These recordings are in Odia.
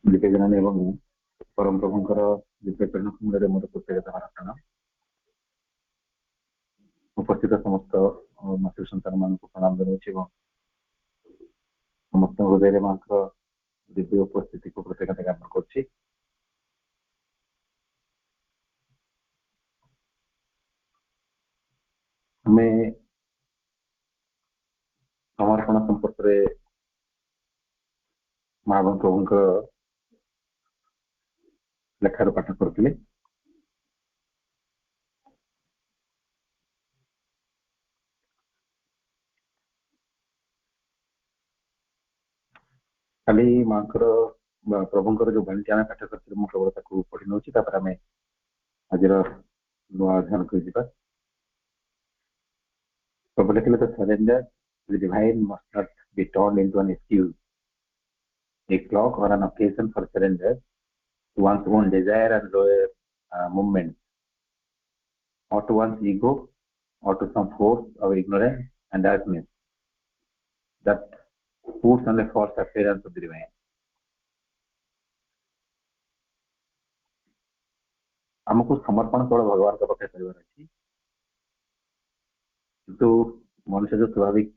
दिव्यजननी एवं परम प्रभुंकर दिव्य प्रेरणा मूल्य मोर कृतज्ञता प्रार्थना उपस्थित समस्त मातृ संतान मान प्रणाम जनाऊँच समस्त हृदय में दिव्य उपस्थिति को कृतज्ञता ज्ञापन कर समर्पण संपर्क में महाभन प्रभुंकर लेखार पाठ करुले खाली माँ प्रभुंकर जो बाणी आम पाठ कर केवल पढ़ी नौ आम आज नुआ अध्ययन कर प्रभु लिखिले तो surrender the divine must not be turned into an excuse, a clock or an occasion for surrender to one's own desire and lower movement, or to one's ego, or to some force of ignorance and darkness that puts on the false appearance of the divine. आमको समर्पण केवल भगवान का पाखे कर किंतु मनुष्य जो स्वाभाविक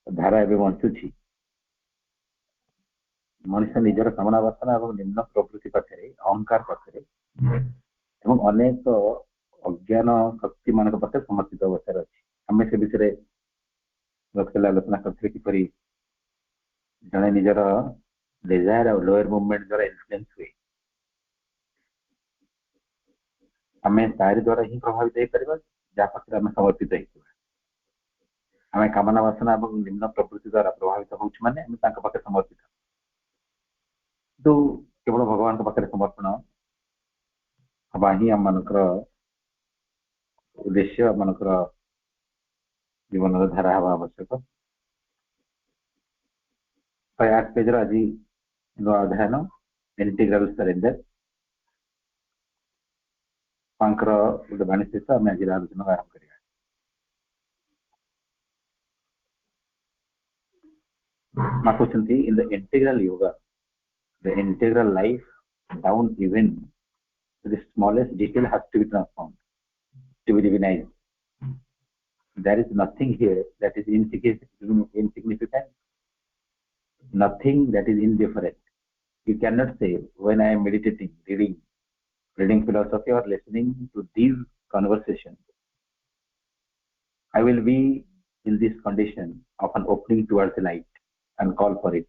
धारा एवं बंचुची मनुष्य निजर कामना वासना और निम्न प्रवृत्ति पाखे अहंकार पाखे अनेक अज्ञान शक्ति मान पाखे समर्पित अवस्था अच्छी आम से विषय आलोचना करते किपरि जड़े निजर डिजायर और लोअर मूवमेंट द्वारा इन्फ्लुएंस हुए आम तारी द्वारा ही प्रभावित हो जहाँ पाखे आम समर्पित आम कामना वासना और निम्न प्रवृत्ति द्वारा प्रभावित हो माने पाखे समर्पित तो केवल भगवान के पाखे समर्पण हवा ही आम मानकर उद्देश्य आम मानकर जीवन धारा हवा आवश्यक 8 पेज आज नुआ अध्ययन इंटीग्रल सरेंडर गोटे बाणी सहित आम आज आलोचना आरंभ कर in the integral yoga the integral life down even to the smallest detail has to be transformed to be divinized. There is nothing here that is insignificant, nothing that is indifferent. You cannot say when I am meditating, reading philosophy or listening to these conversations, I will be in this condition of an opening towards the light and call for it.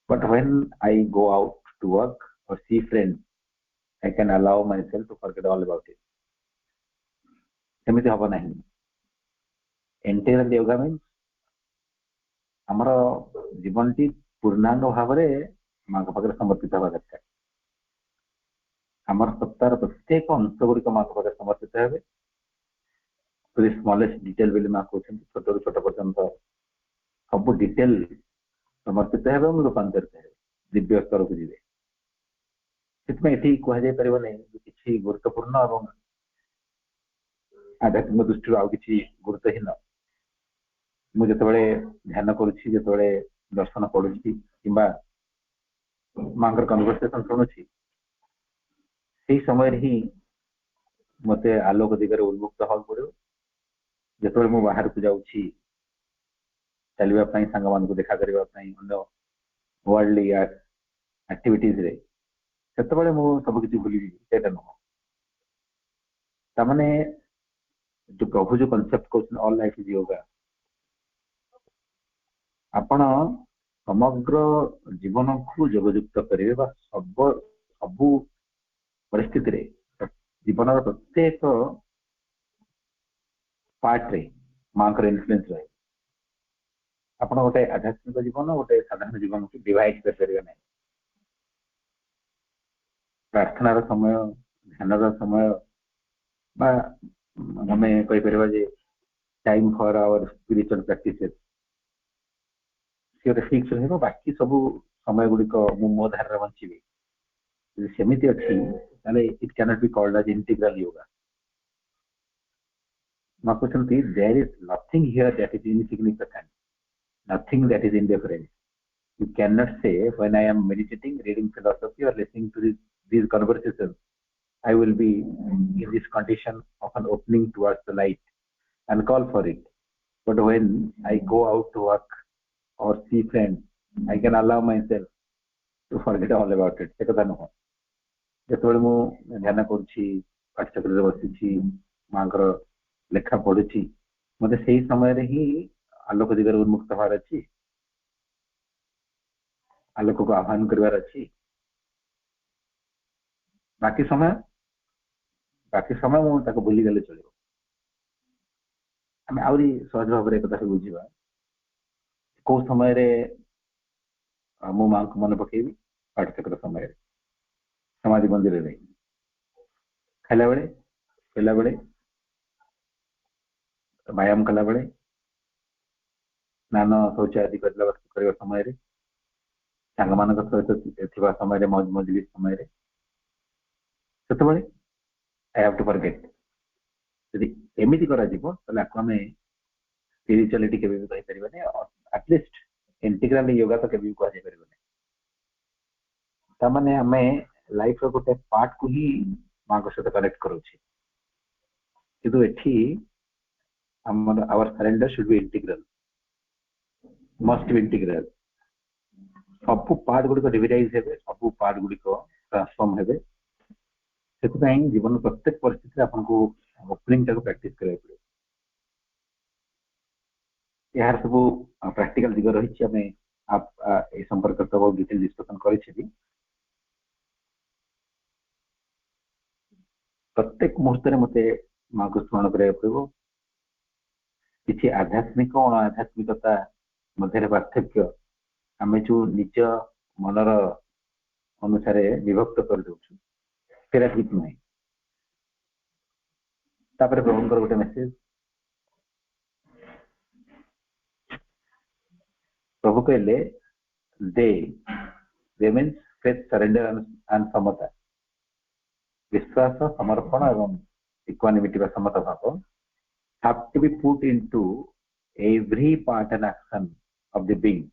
But when I go out to work or see friends, I can allow myself to forget all about it. सेमिति हबो नहीं इंटीग्रल योगा मीन्स आमर जीवन टी पूर्णांग भाव में माँ पाखे समर्पित हवा दरकार आमर सत्तार प्रत्येक अंश गुड़िक माँ पाखे समर्पित हे टू द स्मॉलेस्ट डिटेल बोली माँ कहते छोट छोट पर्यंत सब डिटेल समर्पित हे रूपांतरित हे दिव्य स्तर को जीवे से कहुपर कि गुरुत्वपूर्ण और आध्यात्मिक दृष्टि आउ कि गुरुत्वहीन मुझे ध्यान करुच्ची जो दर्शन पढ़ुची कि माँ कन्वर्सेशन शुणुची से समय ही मत आलोक दिगरे उन्मुक्त हवा पड़ो जो मु बाहर को जाऊँगी चलवाई सांग मान को देखा करने वर्ल्डली एक्टिविटीज रे से मु सबकि भूल नुह तमाने जो प्रभु जो कॉन्सेप्ट कहते ऑल लाइफ इज योगा आपण समग्र जीवन को जोगयुक्त करेंगे सब सबू परिस्थिति रे जीवन प्रत्येक पार्ट रे माँ इन्फ्लुएंस रहे आप गोटे आध्यात्मिक जीवन गोटे साधारण जीवन को डिवाइड कर ना प्रार्थनार समय ध्यान समय आम कहीपर time for our spiritual practices सी फिक्स रही बाकी सब समय गुड़िक मो धारा बंची सेमती अच्छी it cannot be called as integral yoga माँ कहते there is nothing here that is insignificant nothing that is indifferent You cannot say when I am meditating, reading philosophy, or listening to these conversations, I will be in this condition of an opening towards the light and call for it. But when I go out to work or see friends, I can allow myself to forget all about it. ସେ କଥା ନୁହଁ। ଯେତେବେଳେ ମୁଁ ଧ୍ୟାନ କରୁଛି, ପାଠଚକ୍ରରେ ବସିଛି, ମାଙ୍କର ଲେଖା ପଢୁଛି, ମତେ ସେଇ ସମୟରେ ହିଁ ଆଲୋକ ଦିଗରେ ଉନ୍ମୁକ୍ତ ହବାର ଅଛି, ଆଲୋକକୁ ଆହ୍ୱାନ କରିବାର ଅଛି। ବାକି ସମୟ ମୁଁ ତାକୁ ଭୁଲିଗଲେ ଚଳିବ। ଆମେ ଆହୁରି ସହଜ ଭାବରେ କଥାକୁ ବୁଝିବା। କୋଉ ସମୟରେ ମୁଁ ମାଙ୍କୁ ମନେ ପକେଇବି? ପାଠଚକ୍ର ସମୟରେ, ସମାଧି ମନ୍ଦିରରେ, ଖାଇଲା ବେଳେ, ଶୋଇଲା ବେଳେ, ବ୍ୟାୟାମ କଲା ବେଳେ, ସ୍ନାନ ଶୌଚ ଆଦି କରିବା ସମୟରେ, ସାଙ୍ଗମାନଙ୍କ ସହିତ ଥିବା ସମୟରେ, ମଜଲିସ୍ ସମୟରେ, ସେତେବେଳେ I have to forget। ଯଦି ଏମିତି କରାଯିବ ତାହେଲେ ଆକୁ ଆମେ ସ୍ପିରିଚୁଆଲିଟି କେବେ ବି କହିପାରିବାନି, ଆଟଲିଷ୍ଟ ଇଣ୍ଟିଗ୍ରାଲ ୟୋଗା ତ କେବେ ବି କୁହାଯାଇ ପାରିବନି। ତାମାନେ ଆମେ ଲାଇଫର ଗୋଟେ ପାର୍ଟକୁ ହିଁ ମାଙ୍କ ସହିତ କନେକ୍ଟ କରୁଛେ, କିନ୍ତୁ ଏଠି ଆମର our surrender should be integral, must be integral. ସବୁ ପାର୍ଟ ଗୁଡ଼ିକ ଡିଭିଡାଇଜ ହେବେ, ସବୁ ପାର୍ଟ ଗୁଡ଼ିକ ଟ୍ରାନ୍ସଫର୍ମ ହେବେ। ସେଥିପାଇଁ ଜୀବନ ପ୍ରତ୍ୟେକ ପରିସ୍ଥିତିରେ ଆପଣଙ୍କୁ ଓପନିଂଟାକୁ ପ୍ରାକ୍ଟିସ କରିବାକୁ ପଡ଼ିବ। ଏହାର ସବୁ ପ୍ରାକ୍ଟିକାଲ ଦିଗ ରହିଛି, ଆମେ ଏ ସମ୍ପର୍କରେ ତ ବହୁତ ଡିଟେଲ ଡିସ୍କସନ କରିଛେ ବି। ପ୍ରତ୍ୟେକ ମୁହୂର୍ତ୍ତରେ ମତେ ମାଙ୍କୁ ସ୍ମରଣ କରିବାକୁ ପଡ଼ିବ। କିଛି ଆଧ୍ୟାତ୍ମିକ ଓ ଅଣଆଧ୍ୟାତ୍ମିକତା ମଧ୍ୟରେ ପାର୍ଥକ୍ୟ ଆମେ ଯୋଉ ନିଜ ମନର ଅନୁସାରେ ବିଭକ୍ତ କରିଦଉଛୁ, ସେଟା ଠିକ ନୁହେଁ। ତାପରେ ପ୍ରଭୁଙ୍କର ଗୋଟେ ମେସେଜ, ପ୍ରଭୁ କହିଲେ ଦେ ମିନ୍ସ ଫେଥ୍, ସରେଣ୍ଡର ଆଣ୍ଡ ସମତା, ବିଶ୍ୱାସ, ସମର୍ପଣ ଏବଂ ଇକ୍ୱାନିମିଟି ବା ସମତା ଭାବ have to be put into every part and action of the being,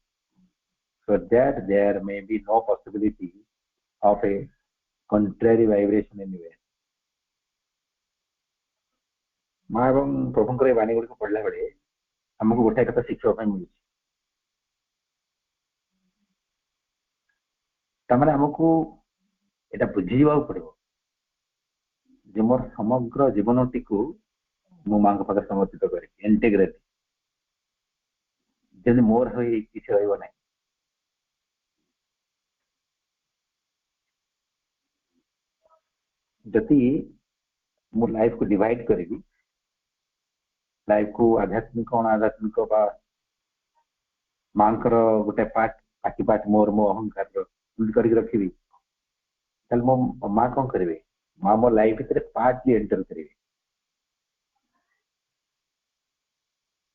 so that there may be no possibility of a contrary vibration anywhere। ମା ଏବଂ ପ୍ରଭୁଙ୍କର ଏ ବାଣୀ ଗୁଡ଼ିକ ପଢିଲା ବେଳେ ଆମକୁ ଗୋଟାଏ କଥା ଶିଖିବା ପାଇଁ ମିଳୁଛି। ତାମାନେ ଆମକୁ ଏଇଟା ବୁଝିଯିବାକୁ ପଡିବ ଯେ ମୋର ସମଗ୍ର ଜୀବନଟିକୁ ମୁଁ ମାଙ୍କ ପାଖରେ ସମର୍ପିତ କରିବି, ଇଣ୍ଟିଗ୍ରେଟ, ଯେମିତି ମୋର ହୋଇ କିଛି ରହିବ ନାହିଁ। ଯଦି ମୁଁ ଲାଇଫକୁ ଡିଭାଇଡ କରିବି, ଲାଇଫକୁ ଆଧ୍ୟାତ୍ମିକ ଅଣଆଧ୍ୟାତ୍ମିକ ବା ମାଙ୍କର ଗୋଟେ ପାର୍ଟ, ବାକି ପାର୍ଟ ମୋର, ମୋ ଅହଙ୍କାରର ଏମିତି କରିକି ରଖିବି, ତାହେଲେ ମୋ ମା କଣ କରିବେ? ମା ମୋ ଲାଇଫ ଭିତରେ ପାର୍ଟଲି ଏଣ୍ଟର କରିବେ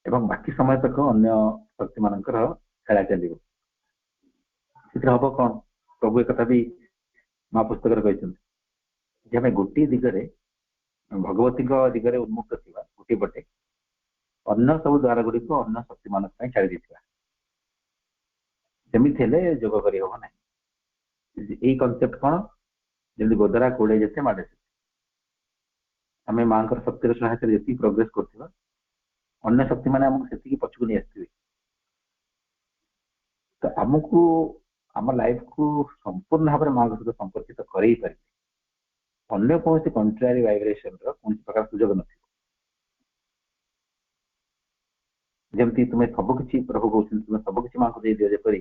ଏବଂ ବାକି ସମୟ ତକ ଅନ୍ୟ ଶକ୍ତି ମାନଙ୍କର ଖେଳା ଚାଲିବ। ସେଥିରେ ହବ କଣ? ପ୍ରଭୁ ଏକଥା ବି ମା ପୁସ୍ତକରେ କହିଛନ୍ତି ଯେ ଆମେ ଗୋଟିଏ ଦିଗରେ, ଭଗବତୀଙ୍କ ଦିଗରେ ଉନ୍ମୁକ୍ତ ଥିବା ଗୋଟିଏ ପଟେ, ଅନ୍ୟ ସବୁ ଦ୍ୱାର ଗୁଡ଼ିକ ଅନ୍ୟ ଶକ୍ତି ମାନଙ୍କ ପାଇଁ ଛାଡ଼ି ଦେଇଥିବା। ସେମିତି ହେଲେ ଯୋଗ କରି ହବ ନାହିଁ। ଏଇ କନସେପ୍ଟ କଣ? ଯେମିତି ଗୋଦରା କୋଡେ ଯେତେ ମାଡେ ସେତେ। ଆମେ ମାଙ୍କର ଶକ୍ତିର ସହାୟତାରେ ଯେତିକି ପ୍ରୋଗ୍ରେସ କରୁଥିବା, ଅନ୍ୟ ଶକ୍ତି ମାନେ ଆମକୁ ସେତିକି ପଛକୁ ନେଇ ଆସିଥିବେ। ତ ଆମକୁ ଆମ ଲାଇଫକୁ ସମ୍ପୂର୍ଣ୍ଣ ଭାବରେ ମାଙ୍କ ସହିତ ସମ୍ପର୍କିତ କରେଇ ପାରିବେ ଅନ୍ୟ କୌଣସି କଣ୍ଟ୍ରାରୀ ଭାଇବ୍ରେସନର କୌଣସି ପ୍ରକାର ସୁଯୋଗ ନଥିବ। ଯେମିତି ତୁମେ ସବୁକିଛି, ପ୍ରଭୁ କହୁଛନ୍ତି ତୁମେ ସବୁକିଛି ମାଙ୍କୁ ଦେଇଦିଅ, ଯେପରି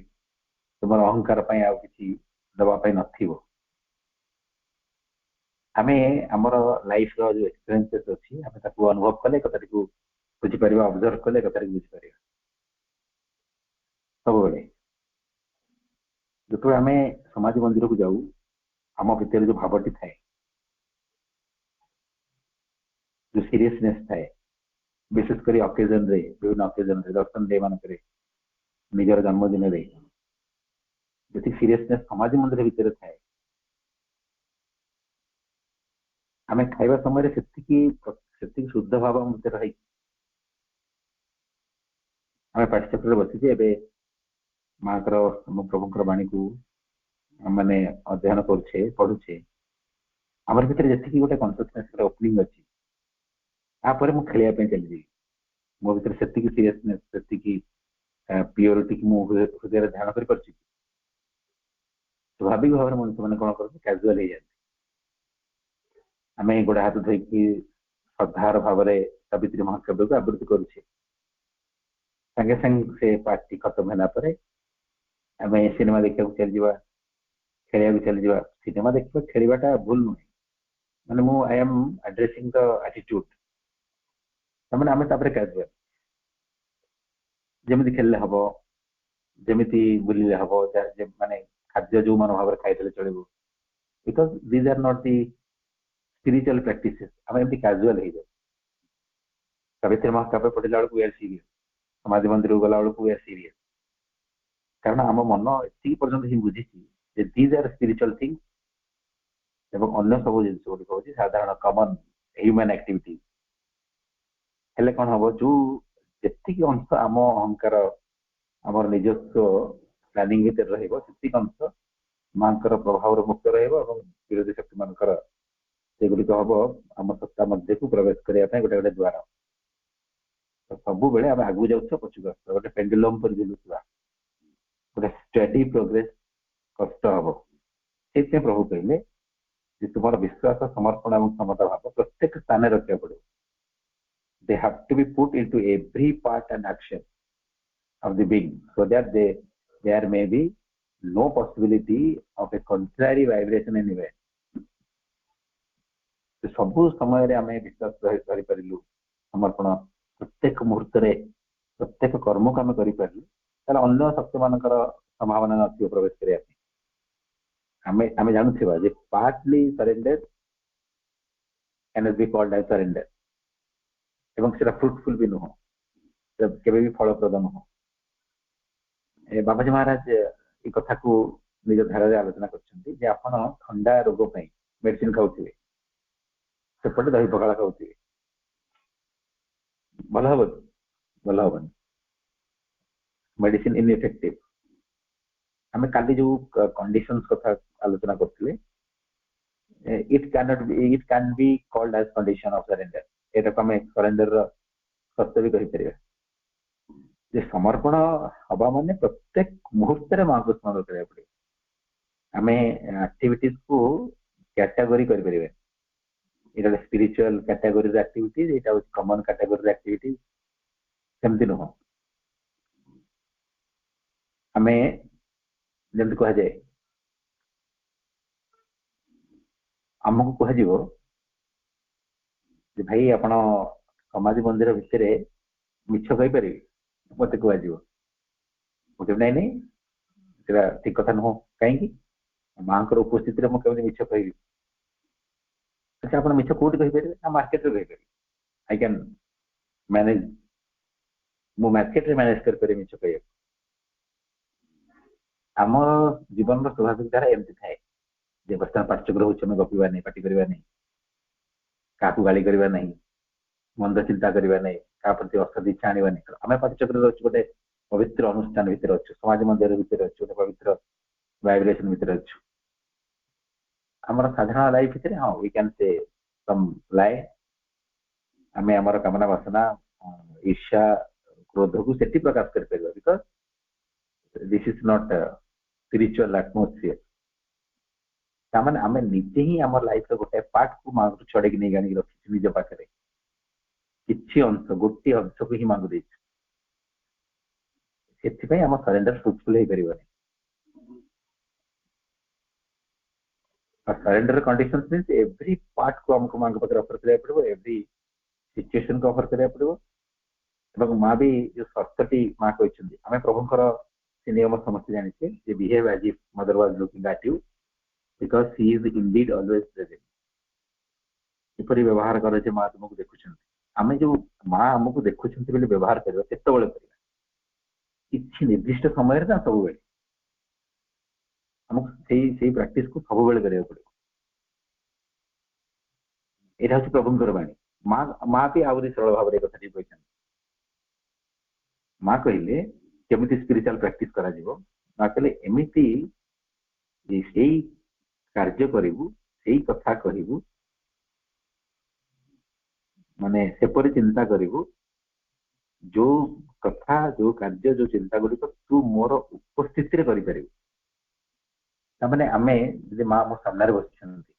ତୁମର ଅହଙ୍କାର ପାଇଁ ଆଉ କିଛି ଦେବା ପାଇଁ ନଥିବ। ଆମେ ଆମର ଲାଇଫର ଯୋଉ ଏକ୍ସପିରିଏନ୍ସେସ୍ ଅଛି, ଆମେ ତାକୁ ଅନୁଭବ କଲେ କଥାଟିକୁ ବୁଝିପାରିବା, ଅବଜର୍ଭ କଲେ କଥାଟିକୁ ବୁଝିପାରିବା। ସବୁବେଳେ ଯେତେବେଳେ ଆମେ ସମାଜ ମନ୍ଦିରକୁ ଯାଉ, ଆମ ଭିତରେ ଯୋଉ ଭାବଟି ଥାଏ, ଯୋଉ ସିରିୟସନେସ୍ ଥାଏ, ବିଶେଷ କରି ଅକେଜନରେ, ବିଭିନ୍ନ ଅକେଜନରେ, ଦର୍ଶନ ଡେ ମାନଙ୍କରେ, ନିଜର ଜନ୍ମଦିନରେ ଯେତିକି ସିରିୟସନେସ୍ ସମାଜ ମନ୍ଦିର ଭିତରେ ଥାଏ, ଆମେ ଖାଇବା ସମୟରେ ସେତିକି ଶୁଦ୍ଧ ଭାବ ଭିତରେ ରହିକି ଆମେ ପାଠଚକ୍ରରେ ବସିଛେ। ଏବେ माँ प्रभुंकर बाणी को माने अध्ययन करुचे पढ़ुचे आमर भितर जी गोटे कनसियसनेस ओपनिंग अच्छी तापर मु खेलिया चली जाइए मो भीतर से सीरियसनेस से प्योरिटी की हृदय ध्यान कर स्वाभाविक भाव में मनुष्य मैंने कौन करते कैजुअल हो जाती आम गोड़ हाथ धोईकी श्रद्धार भाव में सावित्री महाकाव्य को आवृत्ति करुचे संगे संगे से पार्टी खत्म है आम सिनेमा देखा चल जा खेल चल जा सिनेमा देखा खेलवाटा भूल नुहे मैंने मु I am addressing the attitude मैंने आम कैजुअल जमी खेलले हम जमी बुलिले हम माने खाद्य जो मनोभाव खाई चलो because these are not the spiritual practices आम एमती कैजुअल हो जाए सावित्री महाकाव्य पढ़ला बेलू वी आर सीरियस समाज मंदिर गला बेलू वी आर सीरियस कारण आम मन ये पर्यटन ही बुझी दीज आर स्पिरिचुअल थिंग्स एवं अन्य सब जिन गुड़िक हूँ साधारण कमन ह्यूमन एक्टिविटी हेल्ले कौन हम जो जी अंश आम अहंकार आम निजस्व प्लानिंग भितर रही अंश माँ प्रभाव मुक्त विरोधी शक्ति मानकर सेगुड़िक हम आम सत्ता मध्य को प्रवेश करने गोटे गोटे द्वार तो सब बेले आम आगू जाऊँ पचक आस गोटे पेंडुलम पर झुलुवा गोटे स्टडी प्रोग्रेस कष्ट हम से प्रभु कहले तुम विश्वास समर्पण और क्षमता भाव प्रत्येक स्थान रखा पड़े they have to be put into every part and action of the being so that there may be no possibility of a contrary vibration anywhere तो सब समय आम विश्वास धरी पारू समर्पण प्रत्येक मुहूर्त प्रत्येक कर्म को आम कर अन्य शक्ति मान संभावना नथिबो प्रवेश करने आम जानूवा partly surrender can be called as surrender एवं सेटा फ्रुटफुल भी नुह केबे भी फलप्रद नुह बाबाजी महाराज ये कथा को निज धारा आलोचना कर आपण ठंडा रोग मेडिसिन खाऊे सेपटे दही पखाड़ खाऊे भल हम भल हम मेडिसिन इनइफेक्टिव आम काली जो कंडीशंस कथा आलोचना करते it can be called as condition of surrender एटा को आम सरेंडर सत्य भी कहीपर समर्पण हवा मान प्रत्येक मुहूर्त माँ को स्मरण करा पड़े आम एक्टिविटीज को कैटेगोरी कर स्पिरिचुअल कैटेगोरी एक्टिविटीज यहाँ कॉमन कैटेगोरी एक्टिविटीज सेमती नुह आम जमी कह जाए आमको कह भाई आपण समाज मंदिर भितर मिछ कहीपर मत कह नाई नहीं ठीक कथा नुह कहीं माँ उपस्थित मुझे मिछ कह अच्छा आप मिछ कौट कहीपर ना मार्केट में कहीपर आई कैन मैनेज मु मार्केट में मैनेज कर मिछ कह आम जीवन स्वाभाविक धारा एमती थाए बर्तमान पाठचक्र हो गपा नहीं पार्टी करवा नहीं क्या गाड़ी करवा नहीं मंद चिंता करवा नहीं क्या प्रति असद इच्छा आने नहीं आम पाठचक्र गोटे पवित्र अनुष्ठान भितर अच्छु समाज मंदिर भितर अच्छु गोटे पवित्र वाइब्रेशन भितर अच्छु आमर साधारण लाइफ भितर हाँ वी कैन से सम लाए आम आमर कामना वासना ईर्ष्या क्रोध को सेठी प्रकाश कर because this is not spiritual atmosphere ताମାନେ ଆମେ ନିଜେ ହିଁ ଆମ ଲାଇଫର ଗୋଟେ ପାର୍ଟ କୁ ମାଙ୍କୁ ଛଡେଇକି ନେଇ ଆଣିକି ରଖିଛୁ ନିଜ ପାଖରେ କିଛି ଅଂଶ ଗୋଟିଏ ଅଂଶକୁ ହିଁ ମାଙ୍କୁ ଦେଇଛୁ ସେଥିପାଇଁ ଆମ ସରେଣ୍ଡର ଫ୍ରୁଟଫୁଲ ହେଇପାରିବନି और surrender conditions means every part को हमको मां के पाखरे ऑफर करया पड़बो एवरी सिचुएशन को ऑफर करया पड़बो एवं मां भी जो शर्तटी मां कहछन्ती हमें प्रभुंकर से नियम समस्त जानिछे जे behave as if mother was looking at you because she is indeed always present इपरि व्यवहार करे जे मां तुमको देखुछन्ती आमे जो मां हमको देखुछन्ती बोली व्यवहार करबा केतबेले करबा किछि निर्दिष्ट समय रे ना सब बेले हमको से प्रैक्टिस को सब बेले करिया पड़े एटा हচ্ছে प्रभुंकर बाणी मां भी आउरी सरल भाव रे कथा कहछन्ती मां कहले केमिति स्पिरिचुअल प्रैक्टिस करा जीवो ମା କହିଲେ ଏମିତି ସେଇ କାର୍ଯ୍ୟ କରିବୁ, ସେଇ କଥା କହିବୁ, ମାନେ ସେପରି ଚିନ୍ତା କରିବୁ ଯୋଉ କଥା, ଯୋଉ କାର୍ଯ୍ୟ, ଯୋଉ ଚିନ୍ତା ଗୁଡିକ ତୁ ମୋର ଉପସ୍ଥିତିରେ କରିପାରିବୁ। ତାମାନେ ଆମେ ଯଦି ମା ମୋ ସାମ୍ନାରେ ବସିଛନ୍ତି,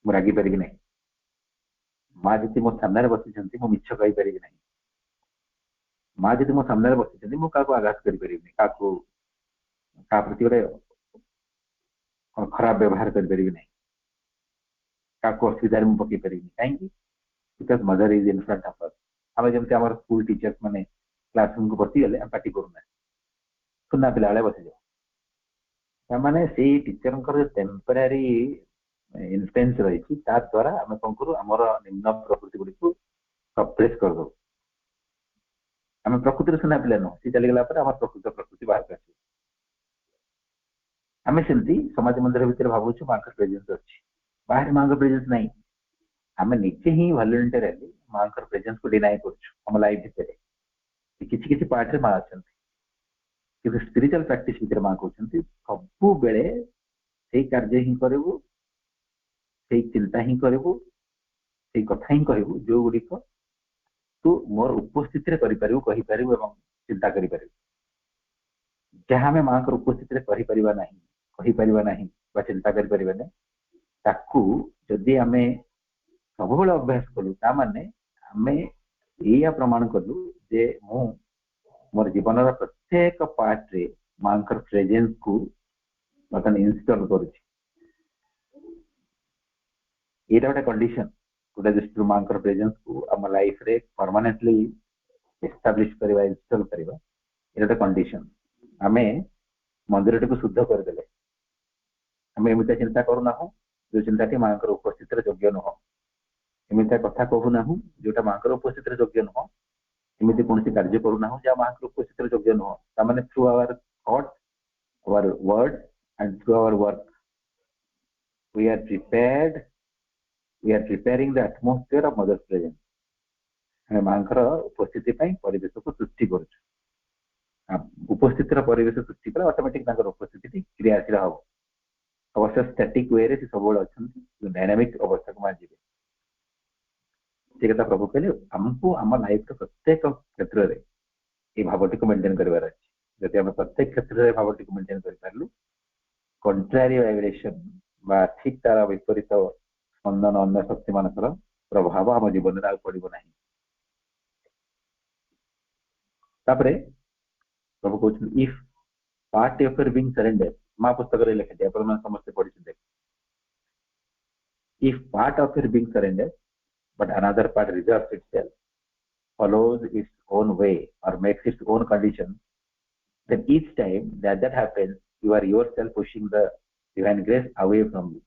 ମୁଁ ରାଗି ପାରିବି ନାହିଁ। ମା ଯଦି ମୋ ସାମ୍ନାରେ ବସିଛନ୍ତି, ମୁଁ ମିଛ କହିପାରିବି ନାହିଁ। ମା ଯଦି ମୋ ସାମ୍ନାରେ ବସିଛନ୍ତି, ମୁଁ କାହାକୁ ଆଘାତ କରିପାରିବିନି, କାହା ପ୍ରତି ଗୋଟେ ଖରାପ ବ୍ୟବହାର କରିପାରିବି ନାହିଁ, କାହାକୁ ଅସୁବିଧାରେ ମୁଁ ପକେଇ ପାରିବିନି। କାହିଁକି? Because mother is in front of us. ଆମେ ଯେମିତି ଆମର ସ୍କୁଲ ଟିଚର୍ସ ମାନେ କ୍ଲାସ ରୁମକୁ ବସିଗଲେ ଆମେ ପାଟି କରୁନା, ସୁନା ପିଲା ବେଳେ ବସିଯାଉ। ତାମାନେ ସେଇ ଟିଚରଙ୍କର ଟେମ୍ପରାରୀ ଇନଫ୍ଲୁଏନ୍ସ ରହିଛି, ତା ଦ୍ୱାରା ଆମେ କଣ କରୁ, ଆମର ନିମ୍ନ ପ୍ରକୃତି ଗୁଡିକୁ ସପ୍ରେସ କରିଦଉ। ଆମେ ପ୍ରକୃତିରେ ସୁନା ପିଲା ନୁହଁ, ସେ ଚାଲିଗଲା ପରେ ଆମର ପ୍ରକୃତି ବାହାରକୁ ଆସିବ। ଆମେ ସେମିତି ସମାଜ ମନ୍ଦିର ଭିତରେ ଭାବୁଛୁ ମାଙ୍କର ପ୍ରେଜେନ୍ସ ଅଛି, ବାହାରେ ମାଙ୍କ ପ୍ରେଜେନ୍ସ ନାହିଁ। ଆମେ ନିଜେ ହିଁ ଭଲ୍ୟୁଣ୍ଟାରିଲି ମାଙ୍କର ପ୍ରେଜେନ୍ସକୁ ଡିନାଇ କରୁଛୁ ଆମ ଲାଇଫ ଭିତରେ। କିଛି କିଛି ପାର୍ଟରେ ମା ଅଛନ୍ତି, କିନ୍ତୁ ସ୍ପିରିଚୁଆଲ ପ୍ରାକ୍ଟିସ ଭିତରେ ମା କହୁଛନ୍ତି ସବୁବେଳେ ସେଇ କାର୍ଯ୍ୟ ହିଁ କରିବୁ, ସେଇ ଚିନ୍ତା ହିଁ କରିବୁ, ସେଇ କଥା ହିଁ କହିବୁ ଯୋଉ ଗୁଡିକ ତୁ ମୋର ଉପସ୍ଥିତିରେ କରିପାରିବୁ, କହିପାରିବୁ ଏବଂ ଚିନ୍ତା କରିପାରିବୁ। ଯାହା ଆମେ ମାଙ୍କର ଉପସ୍ଥିତିରେ କରିପାରିବା ନାହିଁ, କହିପାରିବା ନାହିଁ ବା ଚିନ୍ତା କରିପାରିବା ନାହିଁ, ତାକୁ ଯଦି ଆମେ ସବୁବେଳେ ଅଭ୍ୟାସ କଲୁ, ତାମାନେ ଆମେ ଏଇଆ ପ୍ରମାଣ କଲୁ ଯେ ମୁଁ ମୋର ଜୀବନର ପ୍ରତ୍ୟେକ ପାର୍ଟରେ ମାଙ୍କର ପ୍ରେଜେନ୍ସକୁ ବର୍ତ୍ତମାନ ଇନଷ୍ଟଲ କରୁଛି। ଏଇଟା ଗୋଟେ କଣ୍ଡିସନ, ଗୋଟେ ଦୃଷ୍ଟିରୁ ମାଙ୍କର ପ୍ରେଜେନ୍ସକୁ ଆମ ଲାଇଫରେ ପରମାନେଣ୍ଟଲି ଏଷ୍ଟାବ୍ଲିଶ କରିବା, ଇନଷ୍ଟଲ କରିବା, ଏଇଟା ଗୋଟେ କଣ୍ଡିସନ। ଆମେ ମନ୍ଦିରଟିକୁ ଶୁଦ୍ଧ କରିଦେଲେ, ଆମେ ଏମିତି ଚିନ୍ତା କରୁନାହୁଁ ଯୋଉ ଚିନ୍ତାଟି ମାଙ୍କର ଉପସ୍ଥିତିରେ ଯୋଗ୍ୟ ନୁହଁ, ଏମିତି କଥା କହୁନାହୁଁ ଯୋଉଟା ମାଙ୍କର ଉପସ୍ଥିତିରେ ଯୋଗ୍ୟ ନୁହଁ, ଏମିତି କୌଣସି କାର୍ଯ୍ୟ କରୁନାହୁଁ ଯାହା ମାଙ୍କର ଉପସ୍ଥିତିରେ ଯୋଗ୍ୟ ନୁହଁ। ତାମାନେ through our thought, our word and through our work we are preparing the atmosphere of mother's presence। ଆମେ ମାଙ୍କର ଉପସ୍ଥିତି ପାଇଁ ପରିବେଶକୁ ସୃଷ୍ଟି କରୁଛୁ। ଉପସ୍ଥିତିର ପରିବେଶ ସୃଷ୍ଟି କଲେ ଅଟୋମେଟିକ ତାଙ୍କର ଉପସ୍ଥିତି କ୍ରିୟାଶୀଳ ହବ। ଅବଶ୍ୟ ଷ୍ଟାଟିକ ୱେରେ ସେ ସବୁବେଳେ ଅଛନ୍ତି, ଡାଇନାମିକ ଅବସ୍ଥାକୁ ମା ଯିବେ। ସେ କଥା ପ୍ରଭୁ କହିଲେ ଆମକୁ ଆମ ଲାଇଫର ପ୍ରତ୍ୟେକ କ୍ଷେତ୍ରରେ এই ଭାବଟିକୁ ମେଣ୍ଟେନ କରିବାର ଅଛି। ଯଦି ଆମେ ପ୍ରତ୍ୟେକ କ୍ଷେତ୍ରରେ ଭାବଟିକୁ ମେଣ୍ଟେନ କରିପାରିଲୁ, କଣ୍ଟ୍ରାରୀ ଭାଇବ୍ରେସନ ବା ଠିକ ତାର ବିପରୀତ ସ୍ପନ୍ଦନ ଅନ୍ୟ ଶକ୍ତି ମାନଙ୍କର ପ୍ରଭାବ ଆମ ଜୀବନରେ ଆଉ ପଡିବ ନାହିଁ। ତାପରେ ପ୍ରଭୁ କହୁଛନ୍ତି if part of your being surrender, ମା ପୁସ୍ତକରେ ଲେଖାଯାଇଛି, ଆପଣମାନେ ସମସ୍ତେ ପଢିଛନ୍ତି। If part of your being surrender but another part reserves itself, follows its own way or makes its own condition, then each time that happens, you are yourself pushing the divine grace away from you।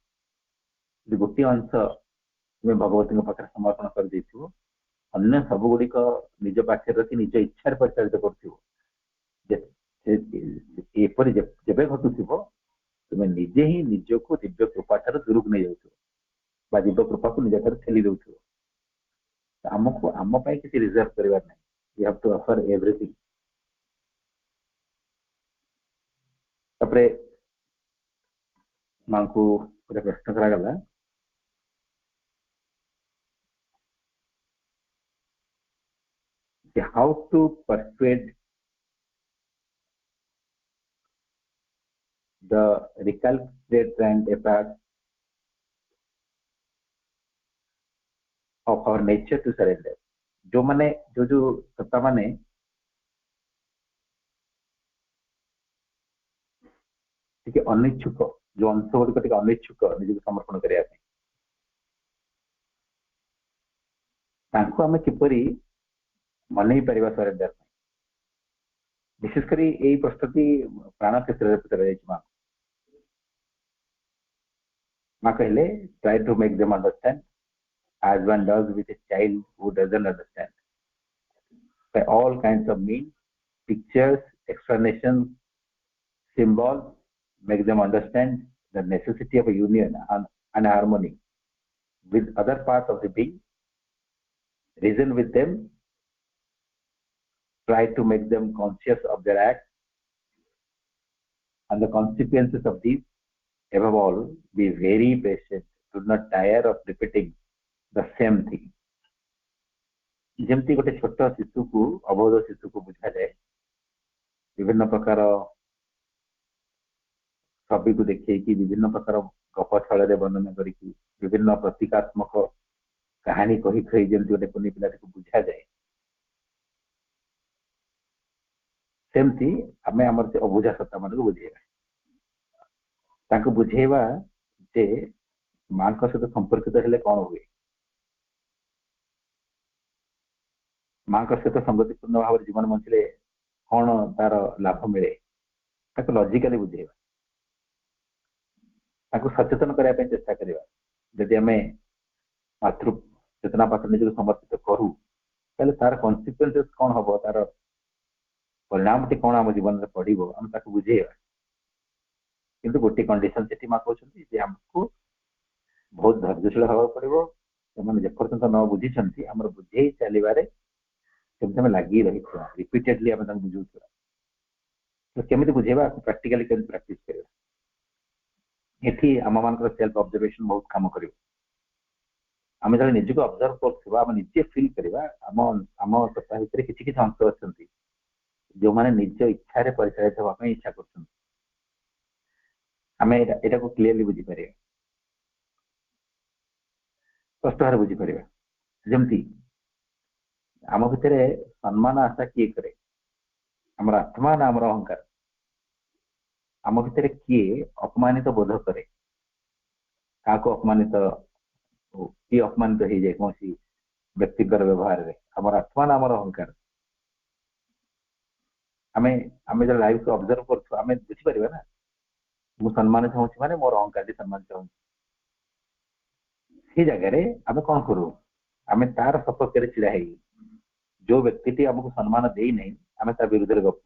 ଯଦି ଗୋଟିଏ ଅଂଶ ତୁମେ ଭଗବତୀଙ୍କ ପାଖରେ ସମର୍ପଣ କରିଦେଇଥିବ, ଅନ୍ୟ ସବୁ ଗୁଡିକ ନିଜ ପାଖରେ ରଖି ନିଜ ଇଚ୍ଛାରେ ପରିଚାଳିତ କରୁଥିବ, ଏପରି ଯେବେ ଘଟୁଥିବ ତୁମେ ନିଜେ ହିଁ ନିଜକୁ ଦିବ୍ୟ କୃପା ଠାରୁ ଦୂରକୁ ନେଇଯାଉଥିବ ବା ଦିବ୍ୟ କୃପାକୁ ନିଜ ଠାରୁ ଠେଲି ଦେଉଥିବ। ଆମକୁ ଆମ ପାଇଁ କିଛି ରିଜର୍ଭ କରିବାର ନାହିଁ, we have to offer everything। ତାପରେ ମାଙ୍କୁ ଗୋଟେ ପ୍ରଶ୍ନ କରାଗଲା, how to persuade the recalcitrant and apart of our nature to surrender। जो माने जो सत्ता माने ଟିକେ ଅନିଚ୍ଛୁକ, जो अंश गुड़िक ଟିକେ ଅନିଚ୍ଛୁକ ନିଜକୁ ସମର୍ପଣ କରିବା ପାଇଁ, ତାଙ୍କୁ ଆମେ କିପରି ମନେଇ ପାରିବା ସରେଣ୍ଡର ପାଇଁ। ବିଶେଷ କରି ଏଇ ପ୍ରଶ୍ନଟି ପ୍ରାଣ କ୍ଷେତ୍ରରେ ପଚରାଯାଇଛି। ମା କହିଲେ try to make them understand as one does with a child who doesn't understand, by all kinds of means, pictures, explanations, symbols, make them understand the necessity of a union and harmony with other parts of the being, reason with them, try to make them conscious of their acts, and the consequences of these. Above all, be very patient. Do not tire of repeating the same thing. ଯେମିତି ଗୋଟେ ଛୋଟ ଶିଶୁକୁ ଅବୋଧ ଶିଶୁକୁ ବୁଝାଯାଏ ବିଭିନ୍ନ ପ୍ରକାର ଛବିକୁ ଦେଖେଇକି ବିଭିନ୍ନ ପ୍ରକାର ଗପ ଛଳରେ ବର୍ଣ୍ଣନା କରିକି ବିଭିନ୍ନ ପ୍ରତୀକାତ୍ମକ କାହାଣୀ କହି କହି ଯେମିତି ଗୋଟେ କୁନି ପିଲାଟିକୁ ବୁଝାଯାଏ ସେମିତି ଆମେ ଆମର ସେ ଅବୁଝା ସତ୍ତା ମାନଙ୍କୁ ବୁଝେଇବା ତାଙ୍କୁ ବୁଝେଇବା ଯେ ମାଙ୍କ ସହିତ ସମ୍ପର୍କିତ ହେଲେ କଣ ହୁଏ ମାଙ୍କ ସହିତ ସଂଗତିପୂର୍ଣ୍ଣ ଭାବରେ ଜୀବନ ବଞ୍ଚିଲେ କଣ ତାର ଲାଭ ମିଳେ ତାକୁ ଲଜିକାଲି ବୁଝେଇବା ତାକୁ ସଚେତନ କରିବା ପାଇଁ ଚେଷ୍ଟା କରିବା ଯଦି ଆମେ ମାତୃ ଚେତନା ପାଖରେ ନିଜକୁ ସମର୍ପିତ କରୁ ତାହେଲେ ତାର କନସିକ୍ୱେନ୍ସେସ୍ କଣ ହବ ତାର ପରିଣାମଟି କଣ ଆମ ଜୀବନରେ ପଡିବ ଆମେ ତାକୁ ବୁଝେଇବା କିନ୍ତୁ ଗୋଟେ କଣ୍ଡିସନ ସେଠି ମା କହୁଛନ୍ତି ଯେ ଆମକୁ ବହୁତ ଧୈର୍ଯ୍ୟଶୀଳ ହେବାକୁ ପଡିବ ସେମାନେ ଯେପର୍ଯ୍ୟନ୍ତ ନ ବୁଝିଛନ୍ତି ଆମର ବୁଝେଇ ଚାଲିବାରେ ସେମିତି ଆମେ ଲାଗି ରହିଥିବା ରିପିଟେଡଲି ଆମେ ତାଙ୍କୁ ବୁଝଉଥିବା ତ କେମିତି ବୁଝେଇବା ପ୍ରାକ୍ଟିକାଲି କେମିତି ପ୍ରାକ୍ଟିସ କରିବା ଏଠି ଆମମାନଙ୍କର ସେଲ୍ଫ ଅବଜର୍ଭେସନ ବହୁତ କାମ କରିବ ଆମେ ଯେତେବେଳେ ନିଜକୁ ଅବଜର୍ଭ କରୁଥିବା ଆମେ ନିଜେ ଫିଲ୍ କରିବା ଆମ ସତ୍ତା ଭିତରେ କିଛି କିଛି ଅଂଶ ଅଛନ୍ତି ଯୋଉମାନେ ନିଜ ଇଚ୍ଛାରେ ପରିଚାଳିତ ହେବା ପାଇଁ ଇଚ୍ଛା କରୁଛନ୍ତି ଆମେ ଏଟାକୁ କ୍ଲିୟରଲି ବୁଝିପାରିବା ସ୍ପଷ୍ଟ ଭାବରେ ବୁଝିପାରିବା ଯେମିତି ଆମ ଭିତରେ ସମ୍ମାନ ଆଶା କିଏ କରେ ଆମର ଆତ୍ମା ନା ଆମର ଅହଙ୍କାର ଆମ ଭିତରେ କିଏ ଅପମାନିତ ବୋଧ କରେ କାହାକୁ ଅପମାନିତ କିଏ ଅପମାନିତ ହେଇଯାଏ କୌଣସି ବ୍ୟକ୍ତିଙ୍କର ବ୍ୟବହାରରେ ଆମର ଆତ୍ମା ନା ଆମର ଅହଙ୍କାର ଆମେ ଯେତେବେଳେ ଲାଇଫକୁ ଅବଜର୍ଭ କରୁଛୁ ଆମେ ବୁଝିପାରିବା ନା ମୁଁ ସମ୍ମାନିତ ହଉଛି ମାନେ ମୋର ଅହଙ୍କାରଟି ସମ୍ମାନିତ ହଉଛି ସେ ଜାଗାରେ ଆମେ କଣ କରୁ ଆମେ ତାର ସପକ୍ଷରେ ଛିଡା ହେଇ ଯୋଉ ବ୍ୟକ୍ତିଟି ଆମକୁ ସମ୍ମାନ ଦେଇନାହିଁ ଆମେ ତା ବିରୁଦ୍ଧରେ ଗପୁ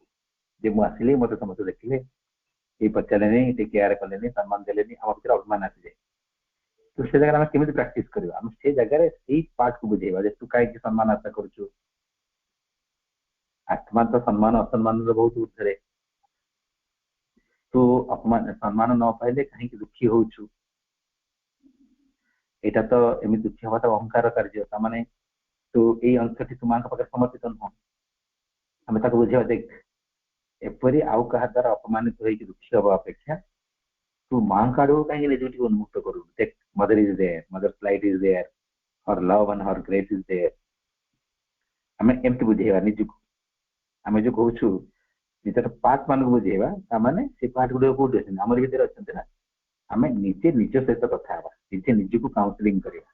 ଯେ ମୁଁ ଆସିଲି ମତେ ସମସ୍ତେ ଦେଖିଲେ କେହି ପଚାରିଲେନି ଟିକେ କେୟାର କଲେନି ସମ୍ମାନ ଦେଲେନି ଆମ ଭିତରେ ଅଭିମାନ ଆସିଯାଏ ତ ସେ ଜାଗାରେ ଆମେ କେମିତି ପ୍ରାକ୍ଟିସ କରିବା ଆମେ ସେ ଜାଗାରେ ସେଇ ପାର୍ଟକୁ ବୁଝେଇବା ଯେ ତୁ କାହିଁକି ସମ୍ମାନ ଆଶା କରୁଛୁ ଆତ୍ମା ତ ସମ୍ମାନ ଅସମ୍ମାନର ବହୁତ ଉର୍ଦ୍ଧ୍ୱରେ ତୁ ସମ୍ମାନ ନ ପାଇଲେ କାହିଁକି ଦୁଃଖୀ ହଉଛୁ ଏଇଟା ତ ଏମିତି ଦୁଃଖୀ ହବା ତ ଅହଙ୍କାର କାର୍ଯ୍ୟ ତାମାନେ ତୁ ଏଇ ଅଂଶଟି ତୁ ମାଙ୍କ ପାଖରେ ସମର୍ପିତ ନୁହଁ ଆମେ ତାକୁ ବୁଝେଇବା ଦେଖ ଏପରି ଆଉ କାହା ଦ୍ୱାରା ଅପମାନିତ ହେଇକି ଦୁଃଖୀ ହବା ଅପେକ୍ଷା ତୁ ମାଙ୍କ ଆଡକୁ କାହିଁକି ନିଜକୁ ଟିକେ ଉନ୍ମୁକ୍ତ କରୁନୁ ଦେଖ mother is there mother light is there her love and her grace is there ଆମେ ଏମିତି ବୁଝେଇବା ନିଜକୁ ଆମେ ଯୋଉ କହୁଛୁ ନିଜର ପାର୍ଟ ମାନଙ୍କୁ ବୁଝେଇବା ତାମାନେ ସେ ପାର୍ଟ ଗୁଡିକ କୋଉଠି ଅଛନ୍ତି ଆମର ଭିତରେ ଅଛନ୍ତି ନା ଆମେ ନିଜେ ନିଜ ସହିତ କଥା ହେବା ନିଜେ ନିଜକୁ କାଉନସିଲିଂ କରିବା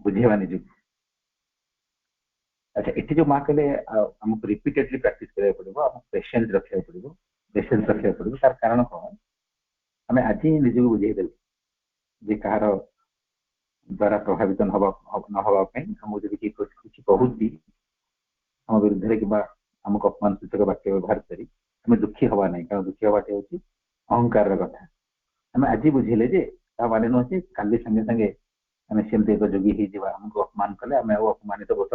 ବୁଝେଇବା ନିଜକୁ ଆଚ୍ଛା ଏଠି ଯୋଉ ମା କହିଲେ ଆମକୁ ରିପିଟେଡଲି ପ୍ରାକ୍ଟିସ କରିବାକୁ ପଡିବ ଆମକୁ ପେସେନ୍ସ ରଖିବାକୁ ପଡିବ ତାର କାରଣ କଣ ଆମେ ଆଜି ନିଜକୁ ବୁଝେଇଦେଲେ ଯେ କାହାର ଦ୍ୱାରା ପ୍ରଭାବିତ ନ ହବା ପାଇଁ ଆମକୁ ଯଦି କିଛି କହୁଛି ଆମ ବିରୁଦ୍ଧରେ କିମ୍ବା ଆମକୁ ଅପମାନ ସୂଚକ ବାକ୍ୟ ବ୍ୟବହାର କରି ଆମେ ଦୁଃଖୀ ହବା ନାହିଁ କାରଣ ଦୁଃଖୀ ହବାଟି ହଉଛି ଅହଙ୍କାରର କଥା ଆମେ ଆଜି ବୁଝିଲେ ଯେ ତା ମାନେ ନୁହଁ ଯେ କାଲି ସାଙ୍ଗେ ସାଙ୍ଗେ ଆମେ ସେମିତି ଏକ ଯୋଗୀ ହେଇଯିବା ଆମକୁ ଅପମାନ କଲେ ଆମେ ଆଉ ଅପମାନିତ ବୋଧ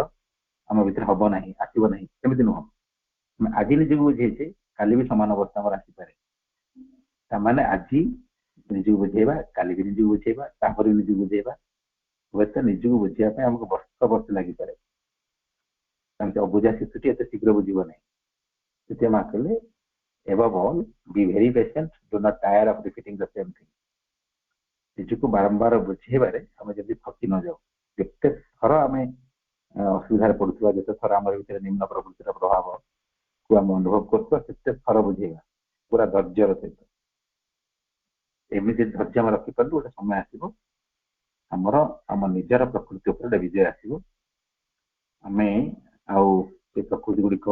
ଆମ ଭିତରେ ହବ ନାହିଁ ଆସିବ ନାହିଁ ସେମିତି ନୁହଁ ଆମେ ଆଜି ନିଜକୁ ବୁଝେଇଛେ କାଲି ବି ସମାନ ଅବସ୍ଥା ଆମର ଆସିପାରେ ତାମାନେ ଆଜି ନିଜକୁ ବୁଝେଇବା କାଲି ବି ନିଜକୁ ବୁଝେଇବା ତାପରେ ବି ନିଜକୁ ବୁଝେଇବା ହୁଏତ ନିଜକୁ ବୁଝିବା ପାଇଁ ଆମକୁ ବର୍ଷ ଲାଗିପାରେ କାରଣ ସେ ଅବୁଝା ଶିଶୁଟି ଏତେ ଶୀଘ୍ର ବୁଝିବ ନାହିଁ ସେଥିପାଇଁ ମା କହିଲେ above all be very patient do not tire of repeating the same thing ନିଜକୁ ବାରମ୍ବାର ବୁଝେଇବାରେ ଆମେ ଯଦି ଥକି ନ ଯାଉ ଯେତେ ଥର ଆମେ ଅସୁବିଧାରେ ପଡୁଥିବା ଯେତେ ଥର ଆମର ଭିତରେ ନିମ୍ନ ପ୍ରକୃତିର ପ୍ରଭାବକୁ ଆମେ ଅନୁଭବ କରୁଥିବା ସେତେ ଥର ବୁଝେଇବା ପୁରା ଧୈର୍ଯ୍ୟର ସହିତ ଏମିତି ଧୈର୍ଯ୍ୟ ଆମେ ରଖିପାରିଲୁ ଗୋଟେ ସମୟ ଆସିବ ଆମ ନିଜର ପ୍ରକୃତି ଉପରେ ବିଜୟ ଆସିବ ଆମେ ଆଉ ସେ ପ୍ରକୃତି ଗୁଡିକ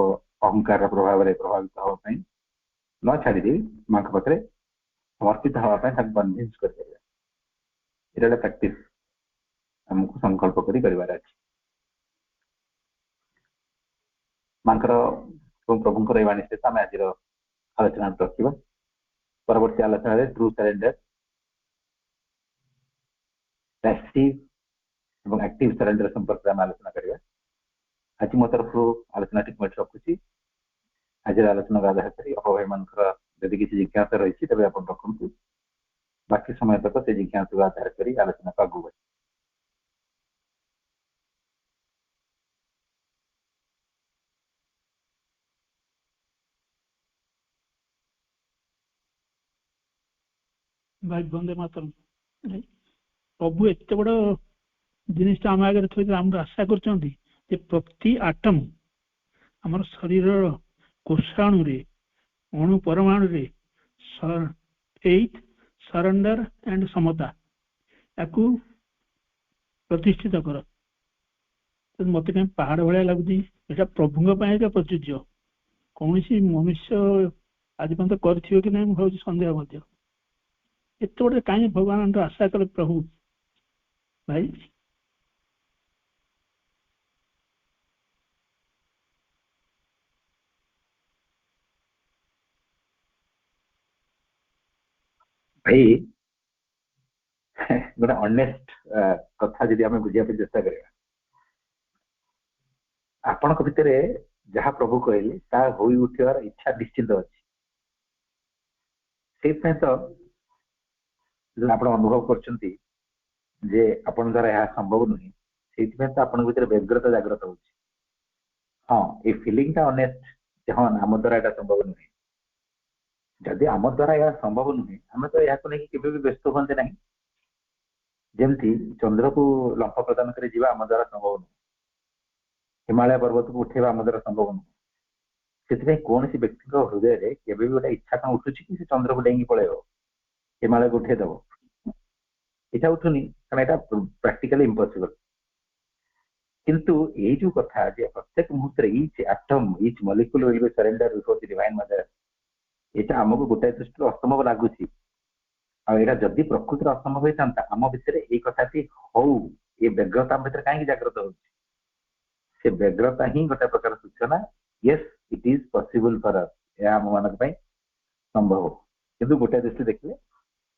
ଅହଙ୍କାର ପ୍ରଭାବରେ ପ୍ରଭାବିତ ହବା ପାଇଁ ନ ଛାଡିଦେଇ ମାଙ୍କ ପାଖରେ ସମର୍ପିତ ହବା ପାଇଁ ତାକୁ କନଭିନ୍ସ କରିପାରିବା ଏଇଟା ଗୋଟେ ପ୍ରାକ୍ଟିସ ଆମକୁ ସଂକଳ୍ପ କରି କରିବାର ଅଛି ମାଙ୍କର ପ୍ରଭୁଙ୍କର ଏହି ବାଣୀ ସହିତ ଆମେ ଆଜିର ଆଲୋଚନା ରଖିବା ପରବର୍ତ୍ତୀ ଆଲୋଚନାରେ ଟ୍ରୁ ସରେଣ୍ଡର ପ୍ୟାସିଭ ଏବଂ ଆକ୍ଟିଭ ସରେଣ୍ଡର ସମ୍ପର୍କରେ ଆମେ ଆଲୋଚନା କରିବା ଆଜି ମୋ ତରଫରୁ ଆଲୋଚନାଟି ମୁଁ ଏଠି ରଖୁଛି आज आलोचना आधार कर भाई मान जदि किसी जिज्ञासा रही तेज आप रखु बाकी समय तक से जिज्ञासा आधार कर आलोचना को आगू बढ़ भाई वंदे मातरम। प्रभु एत बड़ जिनिसटा आम आगे थोड़ी आम आशा कर प्रति आटम आम शरीर कोषाणु अणु परमाणु फेथ सरेंडर एंड समता या प्रतिष्ठित कर मत कहीं पहाड़ भाया लगुच प्रभु प्रযোज्य कौन सी मनुष्य आज पर्यंत कर कि नहीं भाव सन्देह एत बड़े कहीं भगवान आशा कले प्रभु भाई भाई गोटे अनेस्ट कथा जब आम बुझा चेष्टा करवा आपण भितर जहाँ प्रभु कहले ता हो उठार इच्छा निश्चित अच्छी से तो जो आप अनुभव कर आपण द्वारा यह संभव नुहे से तो आप व्यग्रता जागृत हो हाँ ये फिलिंग अनेस्ट हाँ आम द्वारा यहाँ संभव नुहे जदि आम द्वारा यह संभव नुहे आम तो यहाँ नहीं भी व्यस्त हमें ना जमती चंद्र को लंफ प्रदान कर आम द्वारा संभव नुहे हिमालय पर्वत को उठेवा आम द्वारा संभव नुहे से कौन सी व्यक्ति हृदय में केवे भी गोटे इच्छा कौन उठुची कि चंद्र को डेंगी पलैब हिमालय को उठेदेव इच्छा उठुनी कारण यहाँ प्राक्टिकली इम्पॉसिबल किंतु ये जो कथा प्रत्येक मुहूर्त etch atom etch molecule will be surrender before the divine mother यहाँ आमको गोटाए दृष्टि असंभव लगुच आटा जदि प्रकृति असंभव होता आम भितर ये कथाटी हौ ये व्यग्रता भितर कहीं जागृत हो व्यग्रता ही गोटे प्रकार सूचना yes it is possible for us या आम मान संभव किंतु गोटे दृष्टि देखिए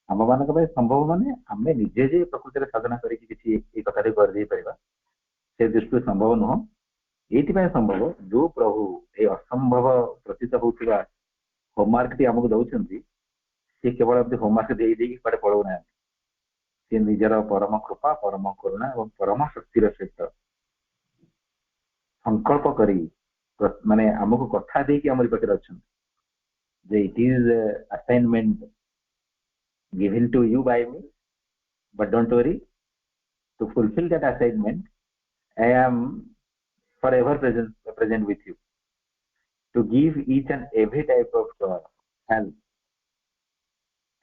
आम मान संभव माने आम निजे जे प्रकृति साधना करके कथा कर से दृष्टि संभव नुह ये संभव जो प्रभु ये असंभव प्रतीत होता होमवर्क टी आमको दौरान सी केवल होमवर्क दे कड़े पलाऊना सी निजर परम कृपा परम करुणा और परम शक्तिर सहित संकल्प करी माने आमको कथा देकी आमरी पाखे अच्छा it is assignment given to you by me but don't worry to fulfil that assignment I am forever present with you to give each and every type of help.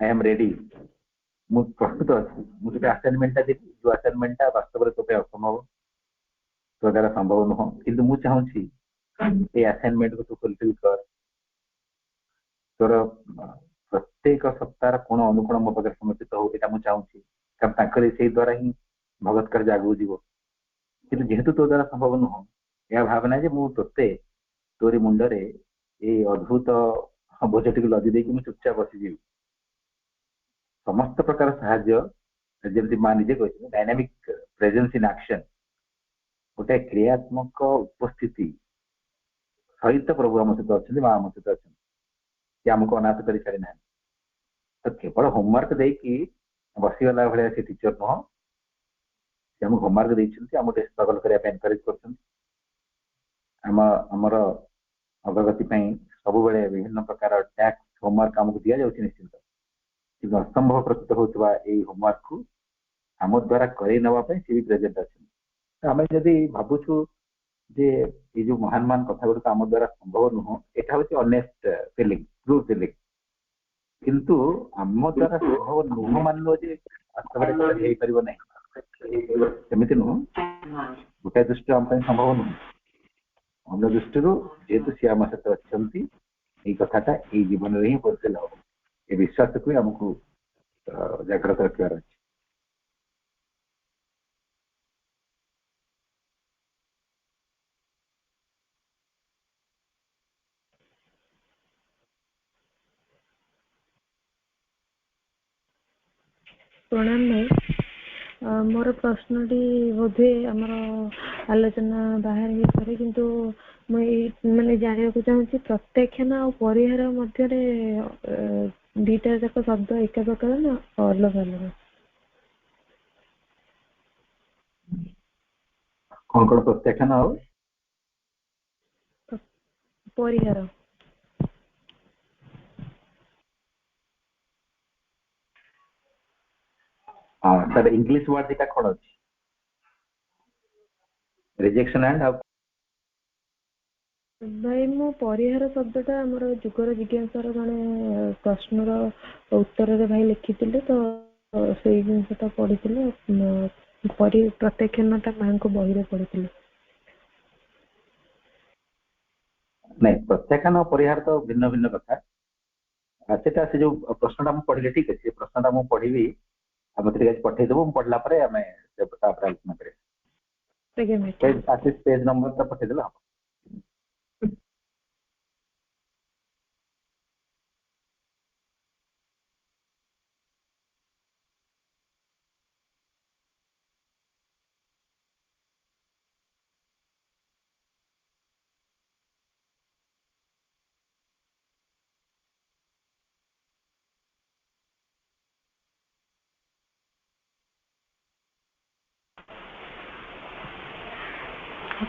I am ready. मु प्रस्तुत अच्छी मुझे असाइनमेंट देवी जो असाइनमेंट वास्तव तो असंभव तो द्वारा संभव नुह कि मुझे चाहूँगी ये असाइनमेंट को तू फुलफिल कर तोर प्रत्येक सप्ताह कोण अनुकोण मो पाखे समर्पित हो यहाँ मुझे चाहूँगी कारण से द्वारा ही भगत कार्य आगू जीव कि जेहेतु तो द्वारा संभव नुह यह भावना जे मु तोते तोरी मुंडरे ये अद्भुत बोझटी लदी देकी मुझे चुपचाप बसीजी समस्त प्रकार साहाय्य जमी माँ निजे कही डायनामिक प्रेजेंस इन एक्शन गोटे क्रियात्मक उपस्थिति सहित प्रभु आम सहित अच्छा माँ आम सहित अच्छा आमको अनाथ कर छाड़ी ना तो केवल होमवर्क देकी बसीगला भाया से टीचर नुह से आम होमवर्क देते आम स्ट्रगल करने एनकरेज करमर अग्रगति सब विभिन्न प्रकार टैक्स होमवर्क आमको दि जाऊँ निश्चिंत कि असंभव प्रतीत होता होमवर्क को आम द्वारा करवाई सी भी प्रेजेंट अच्छा आम जदि भावुँ जे ये जो महान महान कथा गुड़िक आम द्वारा संभव नुह यहाँ हूँ अनेस्ट फिलिंग ट्रू फिलिंग किंतु आम द्वारा संभव नुह मान जे वास्तव ना सेमती नुह गोटे दृष्टि आम संभव नुह अन्य दृष्टि जेहेतु सी आम सहित अच्छा कथाटा ये जीवन में ही फुलफिल हम ये विश्वास को आमको जागृत रखार अच्छे प्रणाम भाई ମୋର ପ୍ରଶ୍ନଟି ବୋଧେ ଆମର ଆଲୋଚନା ବାହାରେ ହେଇପାରେ, କିନ୍ତୁ ମୁଁ ଏଇ ମାନେ ଜାଣିବାକୁ ଚାହୁଁଛି ପ୍ରତ୍ୟାଖ୍ୟାନ ଆଉ ପରିହାର ମଧ୍ୟରେ ଦିଟା ଯାକ ଶବ୍ଦ ଏକା ପ୍ରକାର ନା ଅଲଗା ଅଲଗା? କଣ କଣ ପ୍ରତ୍ୟାଖ୍ୟାନ ଆଉ ପରିହାର? ତାର ଇଂଲିଶ ୱାର୍ଡ ଦିଟା କଣ ଅଛି? ରିଜେକ୍ସନ ଆଣ୍ଡ ଆଉ ଭାଇ ମୁଁ ପରିହାର ଶବ୍ଦଟା ଆମର ଯୁଗର ଜିଜ୍ଞାସାର ଜଣେ ପ୍ରଶ୍ନର ଉତ୍ତରରେ ଭାଇ ଲେଖିଥିଲେ, ତ ସେଇ ଜିନିଷଟା ପଢିଥିଲେ। ପ୍ରତ୍ୟାଖ୍ୟାନଟା ମାଙ୍କ ବହିରେ ପଢିଥିଲେ। ନାଇଁ, ପ୍ରତ୍ୟାଖ୍ୟାନ ଆଉ ପରିହାର ତ ଭିନ୍ନ ଭିନ୍ନ କଥା। ସେଟା ସେ ଯୋଉ ପ୍ରଶ୍ନଟା ମୁଁ ପଢିଲି, ଠିକ ଅଛି, ସେ ପ୍ରଶ୍ନଟା ମୁଁ ପଢିବି, ଆଉ ମତେ ଟିକେ ପଠେଇଦେବୁ, ମୁଁ ପଢିଲା ପରେ ଆମେ ତାପରେ ଆଲୋଚନା କରିବା। ପେଜ ନମ୍ବରଟା ପଠେଇଦେଲେ ହବ।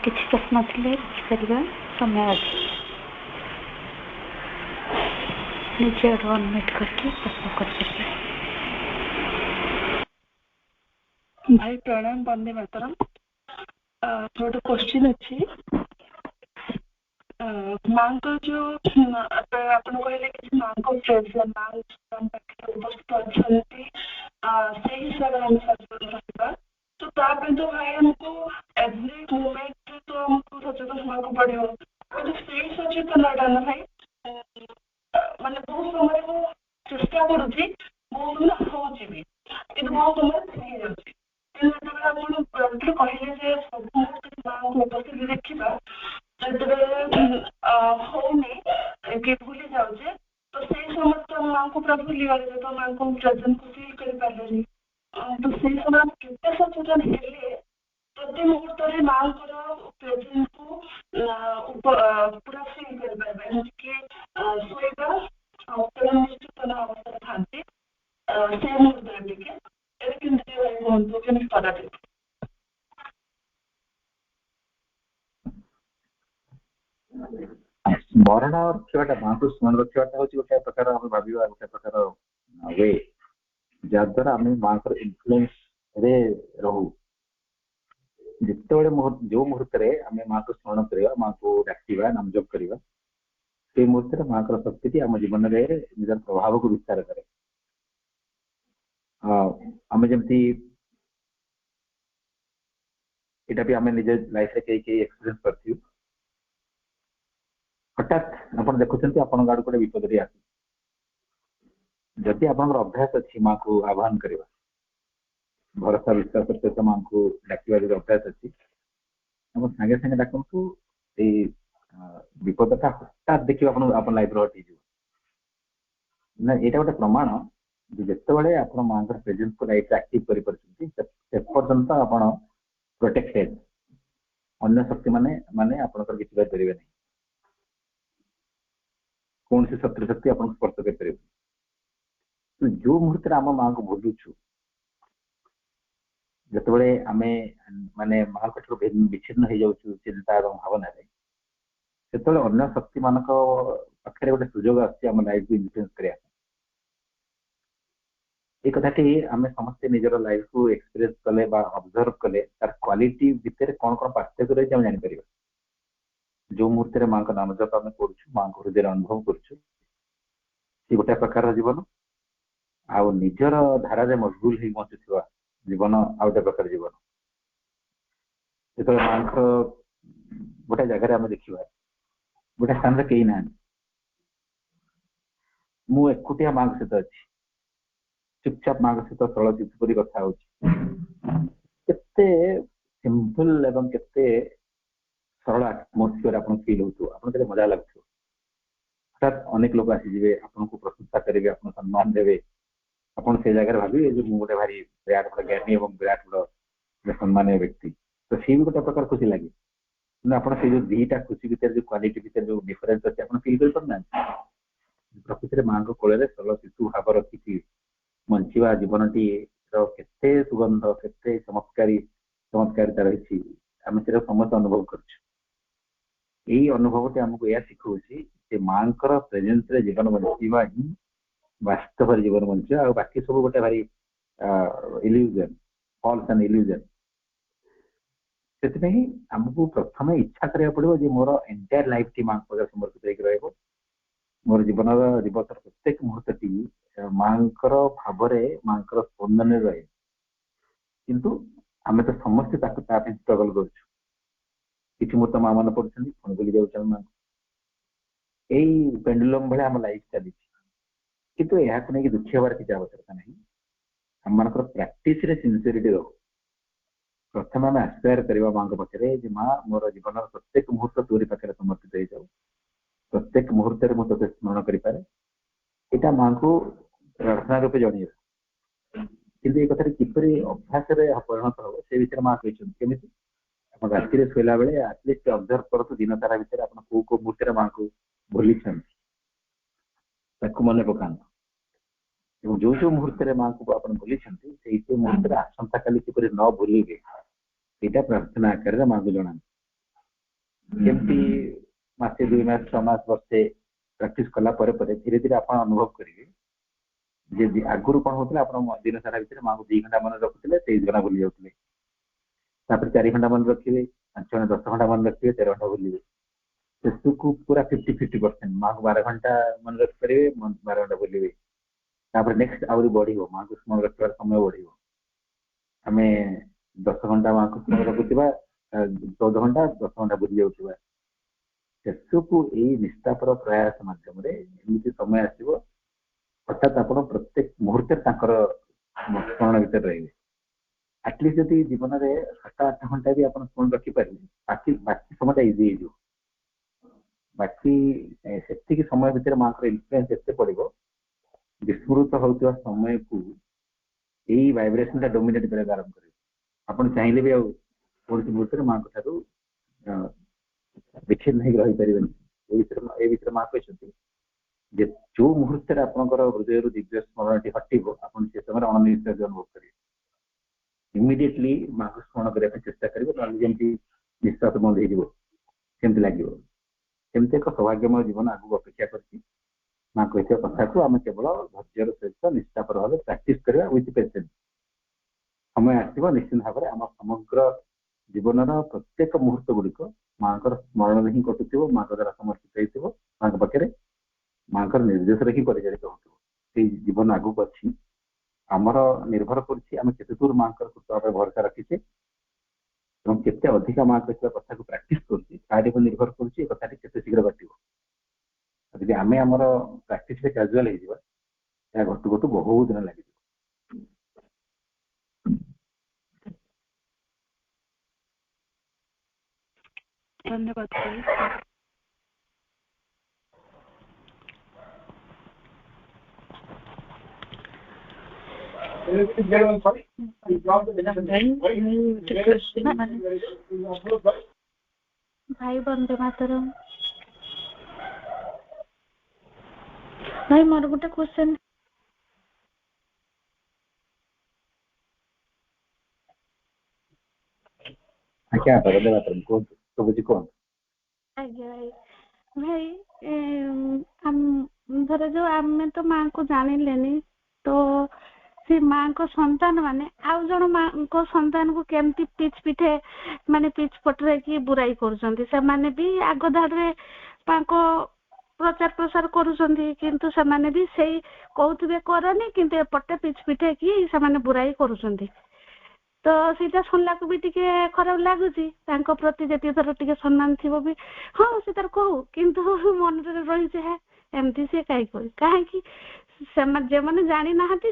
କିଛି ପ୍ରଶ୍ନ ଥିଲେ ବୁଝିପାରିବା, ସମୟ ଅଛି। ନିଜେ ଅନମ୍ୟୁଟ୍ କରିକି ପ୍ରଶ୍ନ କରିପାରିବେ। ଭାଇ ପ୍ରଣାମ, ବନ୍ଦେ ମାତରମ୍। ଗୋଟେ କ୍ୱେଶ୍ଚିନ୍ ଅଛି। ମାଙ୍କ ଯୋଉ ଆପଣ କହିଲେ କିଛି ମାଙ୍କ ପ୍ରେଜେଣ୍ଟ, ମା ପାଖରେ ଉପସ୍ଥିତ ଅଛନ୍ତି, ସେଇ ହିସାବରେ ଆମେ ସଚେତନ ରହିବା। ତ ତା ପାଇଁ ତ ଭାଇ ଆମକୁ ଏଭ୍ରି ମୋମେଣ୍ଟରେ ତ ଆମକୁ ସଚେତନ ହେବାକୁ ପଡିବ। କିନ୍ତୁ ସେଇ ସଚେତନଟା ନା ଭାଇ ମାନେ ବହୁତ ସମୟରେ ମୁଁ ଚେଷ୍ଟା କରୁଛି, ବହୁତ ଦିନ ହଉଛି ବି, କିନ୍ତୁ ବହୁତ ସମୟରେ ହେଇଯାଉଛି। ଯେତେବେଳେ ଆପଣ କହିଲେ ଯେ ସବୁ ମାଙ୍କୁ ଉପସ୍ଥିତି ଦେଖିବା, ଯେତେବେଳେ ହଉନି କି ଭୁଲି ଯାଉଛେ, ତ ସେଇ ସମୟରେ ତ ମାଙ୍କୁ ପୁରା ଭୁଲିଗଲେ, ତ ମାଙ୍କୁ ପ୍ରେଜେଣ୍ଟକୁ ଫିଲ୍ କରିପାରିଲେନି। ତ ସେଇ ସମୟରେ କେତେ ସଚେତନ ହେଲେ ପ୍ରତି ମୁହୂର୍ତ୍ତରେ ମାଙ୍କର ପ୍ରେଜେଣ୍ଟକୁ ପୁରା ଫିଲ୍ କରିପାରିବା। ଯେମିତିକି ଶୋଇବା ନିଶ୍ଚିତ ଅବସ୍ଥାରେ ଥାନ୍ତି, ସେଇ ମୁହୂର୍ତ୍ତରେ ଟିକେ ଏବେ କେମିତି କୁହନ୍ତୁ, କେମିତି କରାଯିବ? ସ୍ମରଣ ରଖିବାଟା, ମାଙ୍କୁ ସ୍ମରଣ ରଖିବାଟା ହଉଛି ଗୋଟେ ପ୍ରକାର, ଆମେ ଭାବିବା ଗୋଟେ ପ୍ରକାର ୱେ ଯାହାଦ୍ୱାରା ଆମେ ମାଙ୍କର ଇନଫ୍ଲୁଏନ୍ସ ରେ ରହୁ। ଯେତେବେଳେ ଯୋଉ ମୁହୂର୍ତ୍ତରେ ଆମେ ମାଙ୍କୁ ସ୍ମରଣ କରିବା, ମାଙ୍କୁ ଡାକିବା, ନାମଜପ କରିବା, ସେଇ ମୁହୂର୍ତ୍ତରେ ମାଙ୍କର ଶକ୍ତିଟି ଆମ ଜୀବନରେ ନିଜର ପ୍ରଭାବକୁ ବିସ୍ତାର କରେ। ଆମେ ଯେମିତି ଏଇଟା ବି ଆମେ ନିଜ ଲାଇଫରେ କେହି କେହି ଏକ୍ସପିରିଏନ୍ସ କରିଥିବୁ। ହଠାତ୍ ଆପଣ ଦେଖୁଛନ୍ତି ଆପଣଙ୍କ ଆଡକୁ ଗୋଟେ ବିପଦଟି ଆସୁଛି, ଯଦି ଆପଣଙ୍କର ଅଭ୍ୟାସ ଅଛି ମାଙ୍କୁ ଆହ୍ୱାନ କରିବା, ଭରସା ବିଶ୍ୱାସର ସହିତ ମାଙ୍କୁ ଡାକିବା ଯଦି ଅଭ୍ୟାସ ଅଛି, ଆପଣ ସାଙ୍ଗେ ସାଙ୍ଗେ ଡାକନ୍ତୁ, ଏଇ ବିପଦଟା ହଠାତ୍ ଦେଖିବା ଆପଣ ଲାଇଫରେ ହଟିଯିବ। ନା ଏଇଟା ଗୋଟେ ପ୍ରମାଣ ଯେ ଯେତେବେଳେ ଆପଣ ମାଙ୍କର ପ୍ରେଜେନ୍ସକୁ ଲାଇଫରେ ଆକ୍ଟିଭ କରିପାରୁଛନ୍ତି, ସେ ପର୍ଯ୍ୟନ୍ତ ଆପଣ ପ୍ରୋଟେକ୍ଟେଡ। ଅନ୍ୟ ଶକ୍ତି ମାନେ ଆପଣଙ୍କର କିଛି କରିପାରିବେ ନାହିଁ। କୌଣସି ଶତ୍ରୁ ଶକ୍ତି ଆପଣଙ୍କୁ ସ୍ପର୍ଶ କରିପାରିବେ। ଯୋଉ ମୁହୂର୍ତ୍ତରେ ଆମ ମାଙ୍କୁ ଭୁଲୁଛୁ, ଯେତେବେଳେ ଆମେ ମାନେ ମାଙ୍କ ଠାରୁ ବିଚ୍ଛିନ୍ନ ହେଇଯାଉଛୁ ଚିନ୍ତା ଏବଂ ଭାବନାରେ, ସେତେବେଳେ ଅନ୍ୟ ଶକ୍ତି ମାନଙ୍କ ପାଖରେ ଗୋଟେ ସୁଯୋଗ ଆସୁଛି ଆମ ଲାଇଫକୁ ଇନଫ୍ଲୁଏନ୍ସ କରିବା। এই কথাটি ଆମେ ସମସ୍ତେ ନିଜର ଲାଇଫକୁ ଏକ୍ସପିରିଏନ୍ସ କଲେ ବା ଅବଜର୍ଭ କଲେ, ତାର କ୍ୱାଲିଟି ଭିତରେ କଣ କଣ ପାର୍ଥକ୍ୟ ରହିଛି ଆମେ ଜାଣିପାରିବା। ଯୋଉ ମୁହୂର୍ତ୍ତରେ ମାଙ୍କ ନାମ ଜପ ଆମେ କରୁଛୁ, ମାଙ୍କ ହୃଦୟରେ ଅନୁଭବ କରୁଛୁ, ସେ ଗୋଟେ ପ୍ରକାରର ଜୀବନ, ଆଉ ନିଜର ଧାରାରେ ମସଗୁଲ ହେଇ ବଞ୍ଚୁଥିବା ଜୀବନ ଆଉ ଗୋଟେ ପ୍ରକାର ଜୀବନ। ଯେତେବେଳେ ମାଙ୍କର ଗୋଟେ ଜାଗାରେ ଆମେ ଦେଖିବା, ଗୋଟେ ସ୍ଥାନରେ କେହି ନାହାନ୍ତି, ମୁଁ ଏକୁଟିଆ ମାଙ୍କ ସହିତ ଅଛି, ଚୁପଚାପ ମାଙ୍କ ସହିତ ତଳ ଚିତ ପରି କଥା ହଉଛି, କେତେ ସିମ୍ପଲ ଏବଂ କେତେ ସରଳ ଆଟମୋସ୍ଫିୟର ଆପଣ ଫିଲ୍ ହଉଥିବ, ଆପଣଙ୍କୁ କେତେ ମଜା ଲାଗୁଥିବ। ହଠାତ୍ ଅନେକ ଲୋକ ଆସିଯିବେ, ଆପଣଙ୍କୁ ପ୍ରଶଂସା କରିବେ, ଆପଣ ସମ୍ମାନ ଦେବେ, ଆପଣ ସେ ଜାଗାରେ ଭାବିବେ ଯେ ମୁଁ ଗୋଟେ ଭାରି ବିରାଟ ବଡ଼ ଜ୍ଞାନୀ ଏବଂ ବିରାଟ ବଡ଼ ସମ୍ମାନୀୟ ବ୍ୟକ୍ତି, ତ ସିଏ ବି ଗୋଟେ ପ୍ରକାର ଖୁସି ଲାଗେ। କିନ୍ତୁ ଆପଣ ସେଇ ଯୋଉ ଦିଟା ଖୁସି ଭିତରେ ଯୋଉ କ୍ୱାଲିଟି ଭିତରେ ଯୋଉ ଡିଫରେନ୍ସ ଅଛି ଆପଣ ଫିଲ୍ କରିପାରୁନାହାନ୍ତି। ପ୍ରକୃତିରେ ମାଙ୍କ କୋଳରେ ଷୋଳ ଶିଶୁ ଭାବ ରଖିଛି ବଞ୍ଚିବା ଜୀବନଟିର କେତେ ସୁଗନ୍ଧ, କେତେ ଚମତ୍କାରିତା ରହିଛି, ଆମେ ସେଟା ସମସ୍ତେ ଅନୁଭବ କରୁଛୁ। ଏଇ ଅନୁଭବଟି ଆମକୁ ଏହା ଶିଖଉଛି ଯେ ମାଙ୍କର ପ୍ରେଜେନ୍ସରେ ଜୀବନ ବଞ୍ଚିବା ହିଁ ବାସ୍ତବରେ ଜୀବନ ବଞ୍ଚିବା, ଆଉ ବାକି ସବୁ ଗୋଟେ ଭାରି ଇଲ୍ୟୁଜନ, ଫଲ୍ସ ଆଣ୍ଡ ଇଲ୍ୟୁଜନ। ସେଥିପାଇଁ ଆମକୁ ପ୍ରଥମେ ଇଚ୍ଛା କରିବାକୁ ପଡିବ ଯେ ମୋର ଏଣ୍ଟାୟାର ଲାଇଫଟି ମାଙ୍କ ପାଖରେ ସମର୍ପିତ ହେଇକି ରହିବ। ମୋର ଜୀବନର ପ୍ରତ୍ୟେକ ମୁହୂର୍ତ୍ତଟି ମାଙ୍କର ଭାବରେ, ମାଙ୍କର ସ୍ପନ୍ଦନରେ ରହେ। କିନ୍ତୁ ଆମେ ତ ସମସ୍ତେ ତା ପାଇଁ ଷ୍ଟ୍ରଗଲ କରୁଛୁ। କିଛି ମୁହୂର୍ତ୍ତ ମା ମନେ ପଡୁଛନ୍ତି, ପୁଣି ଭୁଲି ଯାଉଛନ୍ତି ମାଙ୍କୁ। ଏଇ ପେଣ୍ଡୁଲମ ଭଳିଆ ଆମ ଲାଇଫ ଚାଲିଛି। କିନ୍ତୁ ଏହାକୁ ନେଇକି ଦୁଃଖୀ ହେବାର କିଛି ଆବଶ୍ୟକତା ନାହିଁ। ଆମମାନଙ୍କର ପ୍ରାକ୍ଟିସରେ ସିନସିୟରିଟି ରହୁ। ପ୍ରଥମେ ଆମେ ଆସ୍ପାୟାର କରିବା ମାଙ୍କ ପାଖରେ ଯେ ମା ମୋର ଜୀବନର ପ୍ରତ୍ୟେକ ମୁହୂର୍ତ୍ତ ତୋରି ପାଖରେ ସମର୍ପିତ ହେଇଯାଉ, ପ୍ରତ୍ୟେକ ମୁହୂର୍ତ୍ତରେ ମୁଁ ତୋତେ ସ୍ମରଣ କରିପାରେ, ଏଇଟା ମାଙ୍କୁ ପ୍ରାର୍ଥନା ରୂପେ ଜଣେଇବା। କିନ୍ତୁ ଏଇ କଥାରେ କିପରି ଅଭ୍ୟାସରେ ପରିଣତ ହବ ସେ ବିଷୟରେ ମା କହିଛନ୍ତି। କେମିତି? ଆପଣ ରାତିରେ ଶୋଇଲା ବେଳେ ଆଟଲିଷ୍ଟ ଅବଜର୍ଭ କରନ୍ତୁ ଦିନ ସାରା ଭିତରେ ଆପଣ କୋଉ କୋଉ ମୁହୂର୍ତ୍ତରେ ମାଙ୍କୁ ଭୁଲିଛନ୍ତି, ତାକୁ ମନେ ପକାନ୍ତୁ। ଏବଂ ଯୋଉ ଯୋଉ ମୁହୂର୍ତ୍ତରେ ମାଙ୍କୁ ଆପଣ ଭୁଲିଛନ୍ତି ସେଇ ସେଇ ମୁହୂର୍ତ୍ତରେ ଆସନ୍ତା କାଲି କିପରି ନ ଭୁଲିବେ ସେଇଟା ପ୍ରାର୍ଥନା ଆକାରରେ ମାଙ୍କୁ ଜଣାନ୍ତୁ। ଯେମିତି ମାସେ 2 ମାସ 6 ମାସ ବର୍ଷେ ପ୍ରାକ୍ଟିସ କଲା ପରେ ପରେ ଧୀରେ ଧୀରେ ଆପଣ ଅନୁଭବ କରିବେ ଯେ ଆଗରୁ କଣ ହଉଥିଲା, ଆପଣ ଦିନ ସାରା ଭିତରେ ମାଙ୍କୁ 2 ଘଣ୍ଟା ମନେ ରଖୁଥିଲେ, 23 ଘଣ୍ଟା ଭୁଲି ଯାଉଥିଲେ। ତାପରେ 4 ଘଣ୍ଟା ମନେ ରଖିବେ, 5 ଘଣ୍ଟା 10 ଘଣ୍ଟା ମନେ ରଖିବେ, 13 ଘଣ୍ଟା ଭୁଲିବେ। ଶେଷକୁ ପୁରା 50-50%। ମାଙ୍କୁ 12 ଘଣ୍ଟା ମନେ ରଖିପାରିବେ, 12 ଘଣ୍ଟା ଭୁଲିବେ। ତାପରେ ନେକ୍ସଟ ଆହୁରି ବଢିବ, ମାଙ୍କୁ ସ୍ମରଣ ରଖିବାର ସମୟ ବଢିବ। ଆମେ 10 ଘଣ୍ଟା ମାଙ୍କୁ ସ୍ମରଣ ରଖୁଥିବା, 14 ଘଣ୍ଟା 10 ଘଣ୍ଟା ଭୁଲି ଯାଉଥିବା। ଶେଷକୁ ଏଇ ନିଷ୍ଠାପର ପ୍ରୟାସ ମାଧ୍ୟମରେ ଏମିତି ସମୟ ଆସିବ ହଠାତ୍ ଆପଣ ପ୍ରତ୍ୟେକ ମୁହୂର୍ତ୍ତରେ ତାଙ୍କର ସ୍ମରଣ ଭିତରେ ରହିବେ। ଆଟଲିଷ୍ଟ ଯଦି ଜୀବନରେ 7-8 ଘଣ୍ଟା ବି ଆପଣ ସ୍ମରଣ ରଖିପାରିବେ, ବାକି ସମୟଟା ଇଜି ହେଇଯିବ। ବାକି ସେତିକି ସମୟ ଭିତରେ ମାଙ୍କର ଇନଫ୍ଲୁଏନ୍ସ ଏତେ ପଡିବ, ବିସ୍ମୃତ ହଉଥିବା ସମୟକୁ ଏଇ ଭାଇବ୍ରେସନଟା ଡୋମିନେଟ କରିବା ଆରମ୍ଭ କରିବ। ଆପଣ ଚାହିଁଲେ ବି ଆଉ କୌଣସି ମୁହୂର୍ତ୍ତରେ ମାଙ୍କ ଠାରୁ ବିଚ୍ଛିନ୍ନ ହେଇକି ରହିପାରିବେନି। ଏ ବିଷୟରେ ମା କହିଛନ୍ତି ଯେ ଯୋଉ ମୁହୂର୍ତ୍ତରେ ଆପଣଙ୍କର ହୃଦୟରୁ ଦିବ୍ୟ ସ୍ମରଣଟି ହଟିବ, ଆପଣ ସେ ସମୟରେ ଅଣନିଶ୍ୱାସୀ ଅନୁଭବ କରିବେ। ଇମିଡିଏଟଲି ମାଙ୍କୁ ସ୍ମରଣ କରିବା ପାଇଁ ଚେଷ୍ଟା କରିବେ, ନହେଲେ ଯେମିତି ନିଶ୍ୱାସ ବନ୍ଦ ହେଇଯିବ ସେମିତି ଲାଗିବ। ସେମିତି ଏକ ସୌଭାଗ୍ୟମୟ ଜୀବନ ଆଗକୁ ଅପେକ୍ଷା କରିଛି। ମା କହିଥିବା କଥାକୁ ଆମେ କେବଳ ଧୈର୍ଯ୍ୟର ସହିତ ନିଷ୍ଠାପର ଭାବେ ପ୍ରାକ୍ଟିସ କରିବା ୱିଥ୍ ପେସେନ୍ସ। ସମୟ ଆସିବ ନିଶ୍ଚିତ ଭାବରେ ଆମ ସମଗ୍ର ଜୀବନର ପ୍ରତ୍ୟେକ ମୁହୂର୍ତ୍ତ ଗୁଡ଼ିକ ମାଙ୍କର ସ୍ମରଣରେ ହିଁ କଟୁଥିବ, ମାଙ୍କ ଦ୍ୱାରା ସମର୍ପିତ ହେଇଥିବ, ମାଙ୍କ ପାଖରେ ମାଙ୍କର ନିର୍ଦ୍ଦେଶରେ ହିଁ ପରିଚାଳିତ ହଉଥିବ। ସେଇ ଜୀବନ ଆଗକୁ ଅଛି। ଆମର ନିର୍ଭର କରୁଛି ଆମେ କେତେ ଦୂର ମାଙ୍କର କୃପା ଉପରେ ଭରସା ରଖିଛେ ଏବଂ କେତେ ଅଧିକା ମା କହିଥିବା କଥାକୁ ପ୍ରାକ୍ଟିସ କରୁଛି, ତାରି ଉପରେ ନିର୍ଭର କରୁଛି ଏ କଥାଟି କେତେ ଶୀଘ୍ର ଘଟିବ। ଯଦି ଆମେ ଆମର ପ୍ରାକ୍ଟିସରେ କ୍ୟାଜୁଆଲ ହେଇଯିବା, ଏହା ଘଟୁ ଘଟୁ ବହୁତ ଦିନ ଲାଗିଯିବ। ଧନ୍ୟବାଦ। ଭାଇ ବନ୍ଦେ ମାତରମ୍। ଭାଇ ମୋର ଗୋଟେ କ୍ୱେଶ୍ଚନ। ଆଜ୍ଞା ବନ୍ଦେ ମାତରମ୍ କୁହନ୍ତୁ, ଶୁଭୁଛି କୁହନ୍ତୁ। ଆଜ୍ଞା ଭାଇ, ଧର ଯୋଉ ଆମେ ତ ମାଙ୍କୁ ଜାଣିଲେନି, ତ ସେ ମାଙ୍କ ସନ୍ତାନ ମାନେ ଆଉ ଜଣ ମାଙ୍କ ସନ୍ତାନକୁ କେମିତି ପିଠେ ମାନେ ପିଚ୍ ପଟରେକି ବୁରାଇ କରୁଛନ୍ତି। ସେମାନେ ବି ଆଗ ଧାଡିରେ ମାଙ୍କ ପ୍ରଚାର ପ୍ରସାର କରୁଛନ୍ତି, କିନ୍ତୁ ସେମାନେ ବି ସେଇ କହୁଥିବେ କରନି, କିନ୍ତୁ ଏପଟେ ପିଠେଇକି ସେମାନେ ବୁରାଇ କରୁଛନ୍ତି। ତ ସେଇଟା ଶୁଣିଲାକୁ ବି ଟିକେ ଖରାପ ଲାଗୁଛି। ତାଙ୍କ ପ୍ରତି ଯେତିକି ଥର ଟିକେ ସମ୍ମାନ ଥିବ ବି, ହଁ ସେ ତାର କହୁ, କିନ୍ତୁ ମନରେ ରହିଛି ଏମିତି ସେ କାହିଁକି ସେମାନେ ଯେଉଁମାନେ ଜାଣିନାହାନ୍ତି,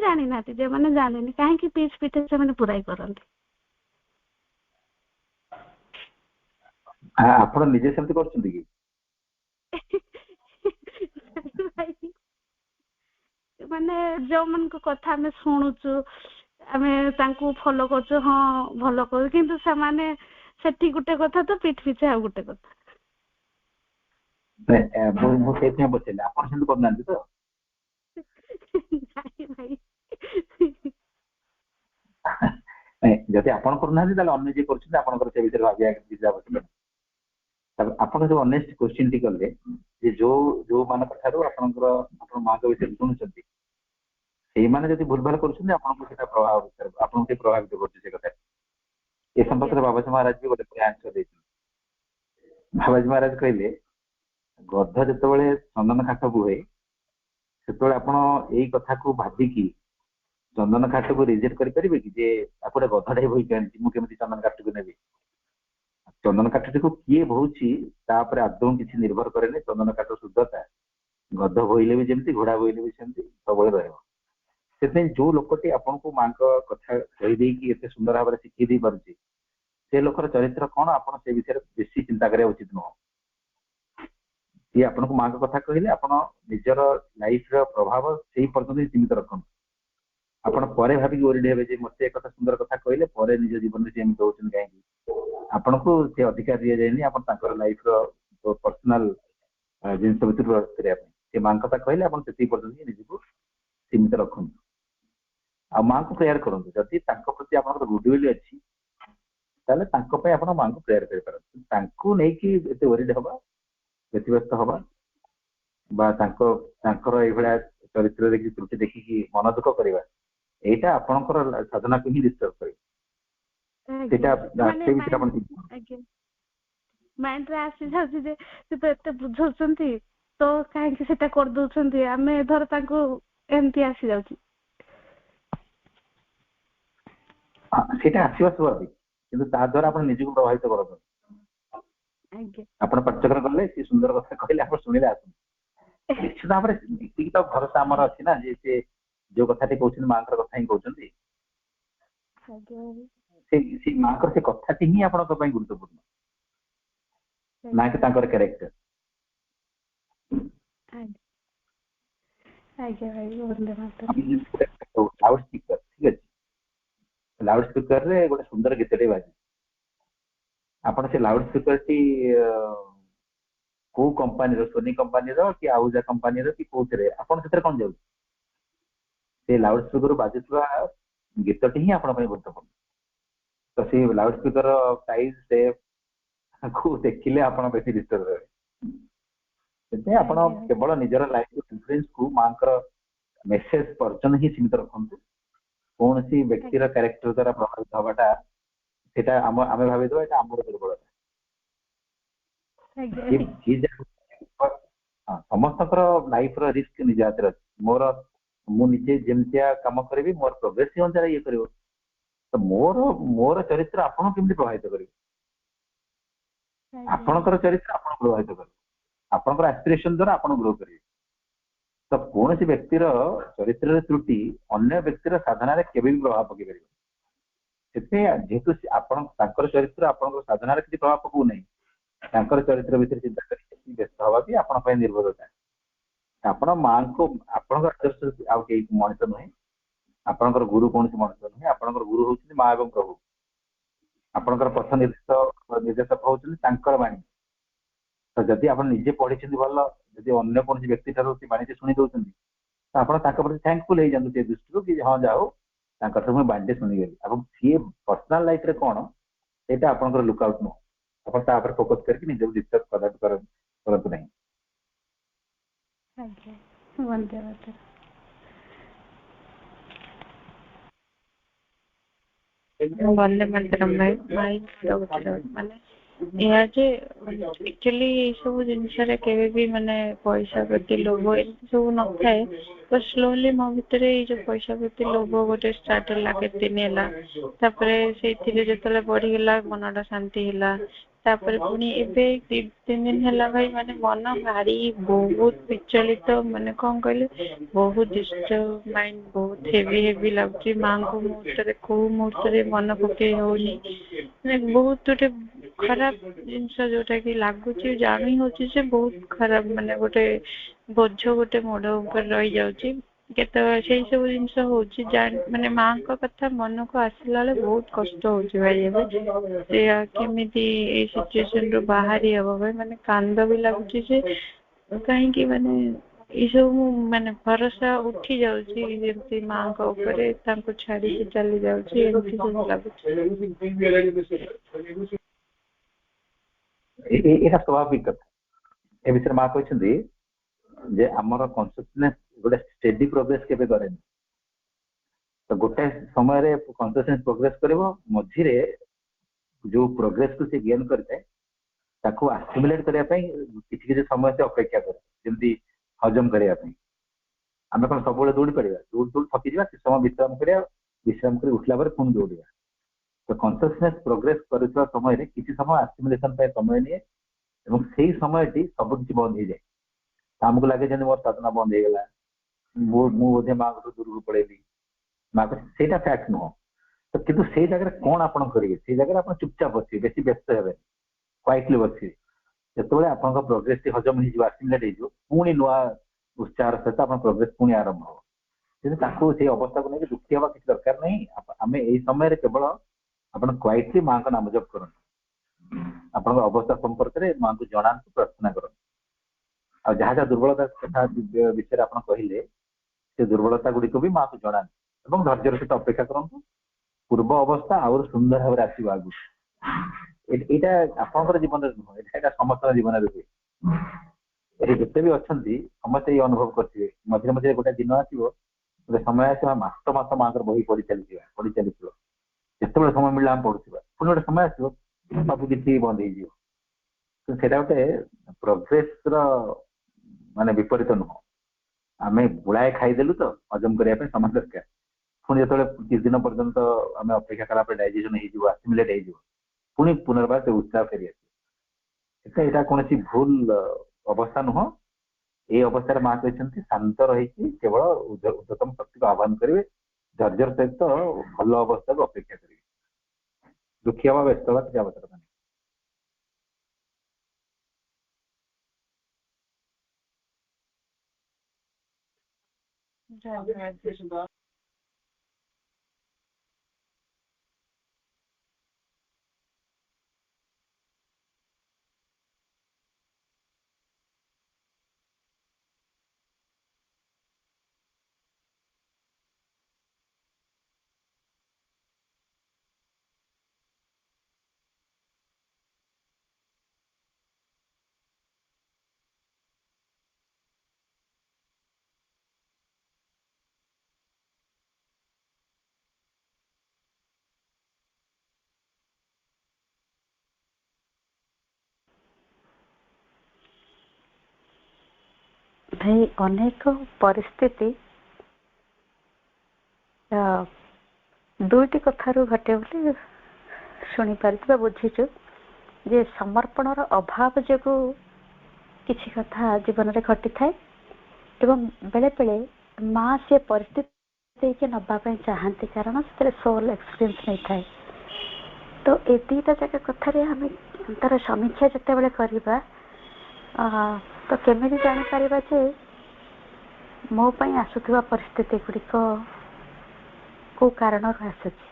ଯେଉଁମାନେ ଜାଣିନି କାହିଁକି ପିଠେ ସେମାନେ ବୁରାଇ କରନ୍ତି। ଆପଣ ନିଜେ ସେମିତି କରୁଛନ୍ତି କି? ମାନେ ଯୋଉମାନଙ୍କ କଥା ଆମେ ଶୁଣୁଛୁ ଆମେ ତାଙ୍କୁ ଫଲୋ କରୁଛୁ, ହଁ ଭଲ କରୁଛୁ, କିନ୍ତୁ ସେମାନେ ସେଠି ଗୋଟେ କଥା ତ ପିଠି ପିଛେ ଆଉ ଗୋଟେ କଥା। ମୁଁ ସେଇଥିପାଇଁ ପଚାରିଲି, ଆପଣ ସେମିତି କରୁନାହାନ୍ତି ତ? ନାଇଁ ଭାଇ। ନାଇଁ, ଯଦି ଆପଣ କରୁନାହାନ୍ତି ତାହେଲେ ଅନ୍ୟ ଯିଏ କରୁଛନ୍ତି ଆପଣଙ୍କର ସେ ବିଷୟରେ ଭାବିବା କିଛି ଆବଶ୍ୟକ ନାହିଁ। ତାପରେ ଆପଣ ଯୋଉ ଅନେଷ୍ଟ କ୍ୱେଶ୍ଚିନ୍ ଟି କଲେ ଯେ ଯୋଉମାନଙ୍କ ଠାରୁ ଆପଣ ମାଙ୍କ ବିଷୟରେ ଶୁଣୁଛନ୍ତି ସେଇମାନେ ଯଦି ଭୁଲ ଭାଲ କରୁଛନ୍ତି ଆପଣଙ୍କୁ ସେଇଟା ଆପଣଙ୍କୁ ଟିକେ ପ୍ରଭାବିତ କରୁଛି ସେ କଥା। ଏ ସମ୍ପର୍କରେ ବାବାଜୀ ମହାରାଜ ବି ଗୋଟେ ଆନ୍ସର ଦେଇଛନ୍ତି। ବାବାଜୀ ମହାରାଜ କହିଲେ ଗଧ ଯେତେବେଳେ ଚନ୍ଦନ କାଠ ବୁହେ ସେତେବେଳେ ଆପଣ ଏଇ କଥାକୁ ଭାବିକି ଚନ୍ଦନ କାଠକୁ ରିଜେକ୍ଟ କରିପାରିବେ କି ଯେ ତାକୁ ଗୋଟେ ଗଧଟେ ବୋହିକି ଆଣିଛି, ମୁଁ କେମିତି ଚନ୍ଦନ କାଠକୁ ନେବି? ଚନ୍ଦନ କାଠଟିକୁ କିଏ ବୋହୁଛି ତା ଉପରେ ଆଦୌ କିଛି ନିର୍ଭର କରେନି। ଚନ୍ଦନ କାଠ ଶୁଦ୍ଧତା ଗଧ ବୋହିଲେ ବି ଯେମିତି, ଘୋଡା ବୋହିଲେ ବି ସେମିତି ସବୁବେଳେ ରହିବ। ସେଥିପାଇଁ ଯୋଉ ଲୋକଟି ଆପଣଙ୍କୁ ମାଙ୍କ କଥା କହିଦେଇକି ଏତେ ସୁନ୍ଦର ଭାବରେ ଶିଖେଇ ଦେଇ ପାରୁଛି ସେ ଲୋକର ଚରିତ୍ର କଣ ଆପଣ ସେ ବିଷୟରେ ବେଶୀ ଚିନ୍ତା କରିବା ଉଚିତ ନୁହଁ। ସିଏ ଆପଣଙ୍କୁ ମାଙ୍କ କଥା କହିଲେ ଆପଣ ନିଜର ଲାଇଫର ପ୍ରଭାବ ସେଇ ପର୍ଯ୍ୟନ୍ତ ହିଁ ସୀମିତ ରଖନ୍ତୁ। ଆପଣ ପରେ ଭାବିକି ଓରିଡି ହେବେ ଯେ ମତେ ଏକ କଥା ସୁନ୍ଦର କଥା କହିଲେ ପରେ ନିଜ ଜୀବନରେ ସେ ଏମିତି ହଉଛନ୍ତି କାହିଁକି? ଆପଣଙ୍କୁ ସେ ଅଧିକାର ଦିଆଯାଇନି ଆପଣ ତାଙ୍କର ଲାଇଫର ପର୍ସନାଲ ଜିନିଷ ଭିତରୁ ପ୍ରବେଶ କରିବା ପାଇଁ। ସେ ମାଙ୍କ କଥା କହିଲେ ଆପଣ ସେତିକି ପର୍ଯ୍ୟନ୍ତ ହିଁ ନିଜକୁ ସୀମିତ ରଖନ୍ତୁ ଆଉ ମାଙ୍କୁ ପ୍ରେୟାର କରନ୍ତୁ। ଯଦି ତାଙ୍କ ପ୍ରତି ଆପଣଙ୍କର ଗୁଡୱିଲ୍ ଅଛି ତାହେଲେ ତାଙ୍କ ପାଇଁ ଆପଣ ମାଙ୍କୁ ପ୍ରେୟାର କରିପାରନ୍ତି। ତାଙ୍କୁ ନେଇକି ଏତେ ଓରିଡ ହବା, ବ୍ୟତିବ୍ୟସ୍ତ ହବା ବା ତାଙ୍କର ଏଇଭଳିଆ ଚରିତ୍ର ଦେଖି ତ୍ରୁଟି ଦେଖିକି ମନ ଦୁଃଖ କରିବା, ଏଇଟା ଆପଣଙ୍କର ସାଧନାକୁ ହିଁ ଡିଷ୍ଟର୍ବ କରିବ। ସେଇଟା ଆପଣ ମାଇଣ୍ଡରେ ଆସିଯାଉଛି ଯେ ସେ ତ ଏତେ ବୁଝଉଛନ୍ତି ତ କାହିଁକି ସେଟା କରିଦଉଛନ୍ତି, ଆମେ ଧର ତାଙ୍କୁ ଏମିତି ଆସିଯାଉଛି। ସେଇଟା ଆସିବା ସ୍ୱାଭାବିକ, କିନ୍ତୁ ତା ଦ୍ୱାରା ଆପଣ ନିଜକୁ ପ୍ରଭାବିତ କରନ୍ତୁ। ଆପଣ ପାଠଚକ୍ର କଲେ ସେ ସୁନ୍ଦର କଥା କହିଲେ ଆପଣ ଶୁଣିଲେ ଆସନ୍ତୁ, ନିଶ୍ଚିତ ଭାବରେ ଏତିକି ତ ଭରସା ଆମର ଅଛି ନା ଯେ ସେ ଯୋଉ କଥାଟି କହୁଛନ୍ତି ମାଙ୍କର କଥା ହିଁ କହୁଛନ୍ତି। ସେ ମାଙ୍କର ସେ କଥାଟି ହିଁ ଆପଣଙ୍କ ପାଇଁ ଗୁରୁତ୍ୱପୂର୍ଣ୍ଣ, ନା କି ତାଙ୍କର କ୍ୟାରେକ୍ଟର। ଲାଉଡ ସ୍ପିକର, ଠିକ ଅଛି, ଲାଉଡ ସ୍ପିକର ରେ ଗୋଟେ ସୁନ୍ଦର ଗୀତଟେ ବାଜେ, ଆପଣ ସେ ଲାଉଡ ସ୍ପିକରଟି କୋଉ କମ୍ପାନୀର, ସୋନି କମ୍ପାନୀର କି ଆଉଜା କମ୍ପାନୀର କି କୋଉଥିରେ, ଆପଣ ସେଥିରେ କଣ ଯାଉଛି? ସେ ଲାଉଡ ସ୍ପିକର ବାଜୁଥିବା ଗୀତଟି ହିଁ ଆପଣଙ୍କ ପାଇଁ ଗୁରୁତ୍ୱପୂର୍ଣ୍ଣ। ତ ସେ ଲାଉଡ ସ୍ପିକର ପ୍ରାଇସ୍ କୁ ଦେଖିଲେ ଆପଣ ବେଶୀ ଡିଷ୍ଟର୍ବ ହେବେ। ସେଥିପାଇଁ ଆପଣ କେବଳ ନିଜର ଲାଇଫ ଇନଫ୍ଲୁଏନ୍ସକୁ ମାଙ୍କର ମେସେଜ ପର୍ଯ୍ୟନ୍ତ ହିଁ ସୀମିତ ରଖନ୍ତୁ। କୌଣସି ବ୍ୟକ୍ତିର କ୍ୟାରେକ୍ଟର ଦ୍ୱାରା ପ୍ରଭାବିତ ହବାଟା ସେଟା ଆମେ ଭାବିଦେବା ଏଟା ଆମର ଦୁର୍ବଳତା। ସମସ୍ତଙ୍କର ଲାଇଫର ରିସ୍କ ନିଜ ହାତରେ ଅଛି। ମୁଁ ନିଜେ ଯେମିତିଆ କାମ କରିବି ମୋର ପ୍ରୋଗ୍ରେସ ଅନୁସାରେ ଇଏ କରିବ। ତ ମୋର ଚରିତ୍ର ଆପଣଙ୍କୁ କେମିତି ପ୍ରଭାବିତ କରିବ? ଆପଣଙ୍କର ଚରିତ୍ର ଆପଣଙ୍କୁ ପ୍ରଭାବିତ କରିବ, ଆପଣଙ୍କର ଆସ୍ପିରେସନ ଦ୍ୱାରା ଆପଣ ଗ୍ରୋ କରିବେ। ତ କୌଣସି ବ୍ୟକ୍ତିର ଚରିତ୍ରରେ ତ୍ରୁଟି ଅନ୍ୟ ବ୍ୟକ୍ତିର ସାଧନାରେ କେବେ ବି ପ୍ରଭାବ ପକେଇ ପାରିବ। ସେଥିପାଇଁ ଯେହେତୁ ତାଙ୍କର ଚରିତ୍ର ଆପଣଙ୍କର ସାଧନାରେ କିଛି ପ୍ରଭାବ ପକଉନାହିଁ, ତାଙ୍କର ଚରିତ୍ର ଭିତରେ ଚିନ୍ତା କରି ବ୍ୟସ୍ତ ହବା ବି ଆପଣଙ୍କ ପାଇଁ ନିର୍ଭରତା। ଆପଣ ମାଙ୍କୁ ଆପଣଙ୍କ ଆଦର୍ଶ ଆଉ କେହି ମଣିଷ ନୁହେଁ, ଆପଣଙ୍କର ଗୁରୁ କୌଣସି ମଣିଷ ନୁହେଁ, ଆପଣଙ୍କର ଗୁରୁ ହଉଛନ୍ତି ମା ଏବଂ ପ୍ରଭୁ। ଆପଣଙ୍କର ପଥ ନିର୍ଦ୍ଦେଶକ ହଉଛନ୍ତି ତାଙ୍କର ବାଣୀ। ତ ଯଦି ଆପଣ ନିଜେ ପଢିଛନ୍ତି ଭଲ, ଯଦି ଅନ୍ୟ କୌଣସି ବ୍ୟକ୍ତି ଠାରୁ ସେ ବାଣୀଟି ଶୁଣି ଦଉଛନ୍ତି ତ ଆପଣ ତାଙ୍କ ପ୍ରତି ଥ୍ୟାଙ୍କଫୁଲ ହେଇଯାନ୍ତୁ ସେ ଦୃଷ୍ଟିରୁ କି ହଁ ଯାହା ହଉ ତାଙ୍କଠାରୁ ମୁଁ ବାଣୀଟି ଶୁଣିଗଲି। ଏବଂ ସିଏ ପର୍ସନାଲ ଲାଇଫରେ କଣ ସେଇଟା ଆପଣଙ୍କର ଲୁକ୍ ଆଉଟ୍ ନୁହଁ, ଆପଣ ତା ଉପରେ ଫୋକସ କରିକି ନିଜକୁ ଡିଷ୍ଟର୍ବ କରନ୍ତୁ ନାହିଁ। ବନ୍ଦେ ମାତରମ୍ ଭାଇ ମାନେ ଏହା ଯେ ଆକ୍ଚୁଆଲି ଏଇ ସବୁ ଜିନିଷରେ କେବେ ବି ମାନେ ପଇସା ପ୍ରତି ଲୋଭ ଏମିତି ସବୁ ନଥାଏ। ତ ସ୍ଲୋଲି ମୋ ଭିତରେ ଏଇ ଯୋଉ ପଇସା ପ୍ରତି ଲୋଭ ଗୋଟେ ଷ୍ଟାର୍ଟ ହେଲା କେତେ ଦିନ ହେଲା, ତାପରେ ସେଇଥିରେ ଯେତେବେଳେ ବଢିଗଲା ମନଟା ଶାନ୍ତି ହେଲା। ତାପରେ ପୁଣି ଏବେ 2-3 ଦିନ ହେଲା ଭାଇ ମାନେ ମନ ଭାରି ବହୁତ ବିଚଳିତ, ମାନେ କଣ କହିଲେ ବହୁତ ଡିଷ୍ଟର୍ବ ମାଇଣ୍ଡ, ବହୁତ ହେଭି ଲାଗୁଛି। ମାଙ୍କୁ ମୁହୂର୍ତ୍ତରେ କୋଉ ମୁହୂର୍ତ୍ତରେ ମନ ପକେଇ ହଉନି, ମାନେ ବହୁତ ଗୋଟେ ଖରାପ ଜିନିଷ ଯୋଉଟା କି ଲାଗୁଛି, ଜାଣି ହଉଛି ଯେ ବହୁତ ଖରାପ, ମାନେ ଗୋଟେ ବୋଝ ଗୋଟେ ମୋଡ ଉପରେ ରହିଯାଉଛି। କେତେବେଳେ ସେଇ ସବୁ ଜିନିଷ ହଉଛି ମାନେ ମାଙ୍କ କଥା ମନକୁ ଆସିଲା ବେଳେ ବହୁତ କଷ୍ଟ ହଉଛି ଭାଇ। ଏବେ ସେ କେମିତି ଏଇ ସିଚୁଏସନ ରୁ ବାହାରି ହବ ଭାଇ, ମାନେ କାନ୍ଦ ବି ଲାଗୁଛି ଯେ କାହିଁକି ମାନେ ଏଇସବୁ ମାନେ ଭରସା ଉଠି ଯାଉଛି ଯେମିତି ମାଙ୍କ ଉପରେ, ତାଙ୍କୁ ଛାଡିକି ଚାଲି ଯାଉଛି, ଏମିତି ସବୁ ଲାଗୁଛି। ଏଇଟା ସ୍ୱାଭାବିକ କଥା। ଏ ବିଷୟରେ ମା କହିଛନ୍ତି ଯେ ଆମର କନସିୟସନେସ୍ ଗୋଟେ ଷ୍ଟେଡି ପ୍ରୋଗ୍ରେସ କେବେ କରେନି। ତ ଗୋଟେ ସମୟରେ କନସିୟସନେସ୍ ପ୍ରୋଗ୍ରେସ କରିବ, ମଝିରେ ଯୋଉ ପ୍ରୋଗ୍ରେସ କୁ ସେ ଗେନ୍ କରିଥାଏ ତାକୁ ଆକ୍ୟୁମୁଲେଟ୍ କରିବା ପାଇଁ କିଛି କିଛି ସମୟ ସେ ଅପେକ୍ଷା କରେ, ଯେମିତି ହଜମ କରିବା ପାଇଁ। ଆମେ କଣ ସବୁବେଳେ ଦୌଡ଼ି ପାରିବା? ଦୌଡ଼ି ଦୌଡ଼ି ଥକିଯିବା, କିଛି ସମୟ ବିଶ୍ରାମ କରିବା, ବିଶ୍ରାମ କରି ଉଠିଲା ପରେ ପୁଣି ଦୌଡ଼ିବା। ତ କନସିୟସନେସ୍ ପ୍ରୋଗ୍ରେସ କରୁଥିବା ସମୟରେ କିଛି ସମୟ ଆକ୍ୟୁମୁଲେସନ ପାଇଁ ସମୟ ନିଏ ଏବଂ ସେଇ ସମୟଟି ସବୁ କିଛି ବନ୍ଦ ହେଇଯାଏ। ଆମକୁ ଲାଗେ ଯେମିତି ମୋର ସାଧନା ବନ୍ଦ ହେଇଗଲା, ମୁଁ ବୋଧେ ମାଙ୍କଠୁ ଦୂରକୁ ପଳେଇଲି। ମା ସେଇଟା ଫ୍ୟାକ୍ଟ ନୁହଁ। ତ କିନ୍ତୁ ସେଇ ଜାଗାରେ କଣ ଆପଣ କରିବେ? ସେଇ ଜାଗାରେ ଆପଣ ଚୁପଚାପ ବସିବେ, ବେଶୀ ବ୍ୟସ୍ତ ହେବେନି, କ୍ୱାଇଟଲି ବସିବେ। ଯେତେବେଳେ ଆପଣଙ୍କ ପ୍ରୋଗ୍ରେସ ଟି ହଜମ ହେଇଯିବ, ଆକ୍ୟୁମୁଲେଟ୍ ହେଇଯିବ, ପୁଣି ନୂଆ ଉତ୍ସାହର ସହିତ ଆପଣ ପ୍ରୋଗ୍ରେସ ପୁଣି ଆରମ୍ଭ ହବ। କିନ୍ତୁ ତାକୁ ସେଇ ଅବସ୍ଥାକୁ ନେଇକି ଦୁଃଖୀ ହେବା କିଛି ଦରକାର ନାହିଁ। ଆମେ ଏଇ ସମୟରେ କେବଳ ଆପଣ କ୍ୱାଇଟଲି ମାଙ୍କ ନାମ ଜପ କରନ୍ତୁ, ଆପଣଙ୍କ ଅବସ୍ଥା ସମ୍ପର୍କରେ ମାଙ୍କୁ ଜଣାନ୍ତୁ, ପ୍ରାର୍ଥନା କରନ୍ତୁ। ଆଉ ଯାହା ଯାହା ଦୁର୍ବଳତା କଥା ବିଷୟରେ ଆପଣ କହିଲେ, ସେ ଦୁର୍ବଳତା ଗୁଡ଼ିକୁ ବି ମାଙ୍କୁ ଜଣାନ୍ତୁ ଏବଂ ଧୈର୍ଯ୍ୟର ସହିତ ଅପେକ୍ଷା କରନ୍ତୁ। ପୂର୍ବ ଅବସ୍ଥା ଆହୁରି ସୁନ୍ଦର ଭାବରେ ଆସିବ ଆଗକୁ। ଏଇଟା ଆପଣଙ୍କର ଜୀବନରେ ନୁହଁ, ଏଇଟା ସମସ୍ତଙ୍କ ଜୀବନରେ ହୁଏ। ଏଠି ଯେତେ ବି ଅଛନ୍ତି ସମସ୍ତେ ଏଇ ଅନୁଭବ କରିଥିବେ। ମଝିରେ ମଝିରେ ଗୋଟେ ଦିନ ଆସିବ, ଗୋଟେ ସମୟ ଆସିବ, ମାସ ମାସ ମାଙ୍କର ବହି ପଢି ଚାଲିଥିବ। ଯେତେବେଳେ ସମୟ ମିଳିଲା ଆମେ ପଢୁଥିବା, ପୁଣି ଗୋଟେ ସମୟ ଆସିବ ସବୁ କିଛି ବନ୍ଦ ହେଇଯିବ। ସେଇଟା ଗୋଟେ ପ୍ରୋଗ୍ରେସ ର ମାନେ ବିପରୀତ ନୁହଁ। ଆମେ ଗୁଳାଏ ଖାଇଦେଲୁ ତ ହଜମ କରିବା ପାଇଁ ସମୟ ଦରକାର। ପୁଣି ଯେତେବେଳେ କିଛି ଦିନ ପର୍ଯ୍ୟନ୍ତ ଆମେ ଅପେକ୍ଷା କଲା ପରେ ଡାଇଜେସନ ହେଇଯିବ, ଆକ୍ୟୁମୁଲେଟ୍ ହେଇଯିବ, ପୁଣି ପୁନର୍ବାର ସେ ଉତ୍ସାହ ଫେରି ଆସିବ। ଏଇଟା କୌଣସି ଭୁଲ ଅବସ୍ଥା ନୁହଁ। ଏଇ ଅବସ୍ଥାରେ ମା କହିଛନ୍ତି ଶାନ୍ତ ରହିକି କେବଳ ଉଚ୍ଚତମ ଶକ୍ତିକୁ ଆହ୍ୱାନ କରିବେ, ଧୈର୍ଯ୍ୟର ସହିତ ଭଲ ଅବସ୍ଥାକୁ ଅପେକ୍ଷା କରିବେ। ଦୁଃଖୀ ହେବା, ବ୍ୟସ୍ତ ହେବା କିଛି ଆବଶ୍ୟକତା ନାହିଁ। ଭାଇ ଅନେକ ପରିସ୍ଥିତି ଦୁଇଟି କଥାରୁ ଘଟେ ବୋଲି ଶୁଣିପାରିଛୁ ବା ବୁଝିଛୁ ଯେ ସମର୍ପଣର ଅଭାବ ଯୋଗୁଁ କିଛି କଥା ଜୀବନରେ ଘଟିଥାଏ ଏବଂ ବେଳେ ବେଳେ ମା ସେ ପରିସ୍ଥିତି ଦେଇକି ନେବା ପାଇଁ ଚାହାନ୍ତି, କାରଣ ସେଥିରେ ସୋଲ୍ ଏକ୍ସପିରିଏନ୍ସ ନେଇଥାଏ। ତ ଏ ଦୁଇଟା ଯାକ କଥାରେ ଆମେ ତାର ସମୀକ୍ଷା ଯେତେବେଳେ କରିବା, ତ କେମିତି ଜାଣିପାରିବା ଯେ ମୋ ପାଇଁ ଆସୁଥିବା ପରିସ୍ଥିତି ଗୁଡ଼ିକ କୋଉ କାରଣରୁ ଆସୁଛି?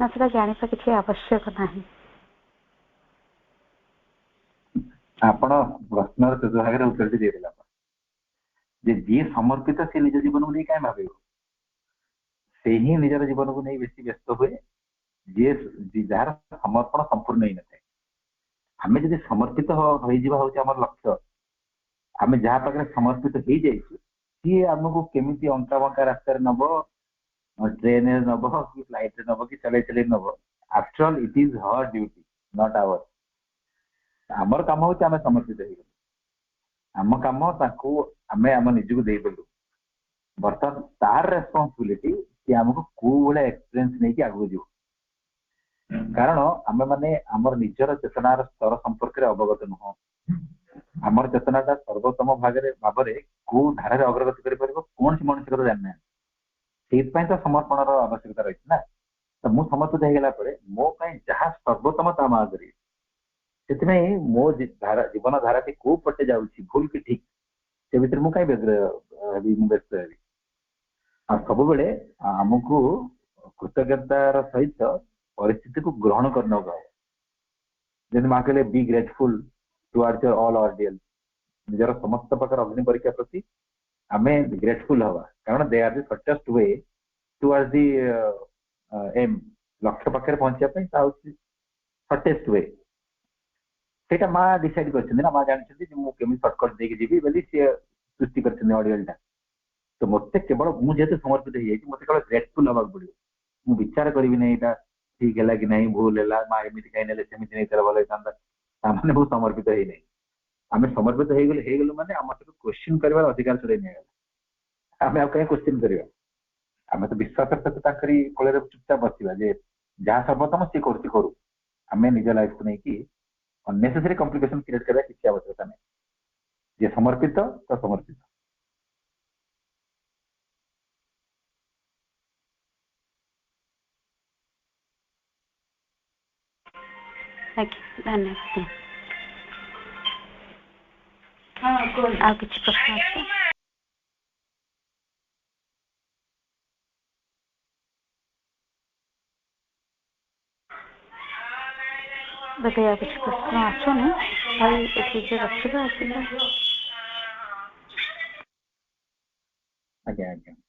ନା ସେଟା ଜାଣିବା କିଛି ଆବଶ୍ୟକ ନାହିଁ? ଆପଣ ପ୍ରଶ୍ନର ଶେଷ ଭାଗରେ ଉତ୍ତରଟି ଦେଇଦେଲା ଯେ ଯିଏ ସମର୍ପିତ ସେ ନିଜ ଜୀବନକୁ ନେଇ କାହିଁ ଭାବିବ? ସେ ହିଁ ନିଜର ଜୀବନକୁ ନେଇ ବେଶୀ ବ୍ୟସ୍ତ ହୁଏ, ଯାହାର ସମର୍ପଣ ସମ୍ପୂର୍ଣ୍ଣ ହେଇନଥାଏ। ଆମେ ଯଦି ସମର୍ପିତ ହେଇଯିବା ହଉଛି ଆମର ଲକ୍ଷ୍ୟ, ଆମେ ଯାହା ପାଖରେ ସମର୍ପିତ ହେଇଯାଇଛୁ ସିଏ ଆମକୁ କେମିତି ଅଙ୍କା ବଙ୍କା ରାସ୍ତାରେ ନବ, ଟ୍ରେନରେ ନବ କି ଫ୍ଲାଇଟରେ ନବ କି ଚଲେଇ ନବ, after all it is her duty not our. ଆମର କାମ ହଉଛି ଆମେ ସମର୍ପିତ ହେଇଗଲୁ, ଆମ କାମ ତାକୁ ଆମେ ଆମ ନିଜକୁ ଦେଇଦେଲୁ। ବର୍ତ୍ତମାନ ତାର ରେସ୍ପନ୍ସିବିଲିଟି କି ଆମକୁ କୋଉ ଭଳିଆ ଏକ୍ସପିରିଏନ୍ସ ନେଇକି ଆଗକୁ ଯିବ। କାରଣ ଆମେ ମାନେ ଆମର ନିଜର ଚେତନାର ସ୍ତର ସମ୍ପର୍କରେ ଅବଗତ ନୁହଁ। ଆମର ଚେତନାଟା ସର୍ବୋତ୍ତମ ଭାବରେ କୋଉ ଧାରାରେ ଅଗ୍ରଗତି କରିପାରିବ କୌଣସି ମଣିଷ କଥା ଜାଣିନାହାନ୍ତି। ସେଇଥିପାଇଁ ତ ସମର୍ପଣର ଆବଶ୍ୟକତା ରହିଛି ନା। ତ ମୁଁ ସମର୍ପିତ ହେଇଗଲା ପରେ ମୋ ପାଇଁ ଯାହା ସର୍ବୋତ୍ତମ ତା ମା କରିବି। ସେଥିପାଇଁ ମୋ ଜୀବନ ଧାରାଟି କୋଉ ପଟେ ଯାଉଛି, ଭୁଲ କି ଠିକ, से भितर मु कहीं व्यस्त हेबी आ सब बेले आमको कृतज्ञतार सहित परिस्थिति को ग्रहण करना होगा जैसे माँ कहले be grateful towards your all ordeal निजर समस्त प्रकार अग्नि परीक्षा प्रति आम ग्रेटफुल हवा कारण they are the shortest way towards the aim लक्ष्य पाखे पहुंचा शॉर्टेस्ट वे सेटा माँ डिसाइड कर माँ जानते मुझे सर्टकट देकी जीवी बोली सी सृष्टि कर ऑडियल टा तो मत केवल मुझे समर्पित हो मत केवल ग्रेटफुल हवा पड़ो मुझे विचार करी ना ठीक है कि नहीं भूल है माँ एमती कहीं सेमती नहीं भल होता मैंने बहुत समर्पित है नहीं आम समर्पित हो माने आम सब क्वेश्चन कर अधिकार छड़े नहीं आम आ कहीं क्वेश्चन करवा आम तो विश्वास सहित कोल चुपचाप बसवा जे जहाँ सर्वोत्तम सी करू आम निज लाइफ को लेकिन अननेसेसरी कॉम्प्लिकेशन क्रिएट करने किसी आवश्यकता नहीं जे समर्पित तो समर्पित धन्यवाद हाँ किसी प्रश्न अच्छे बताइए किसी प्रश्न आसुनी भाई ये रखा आज्ञा आज्ञा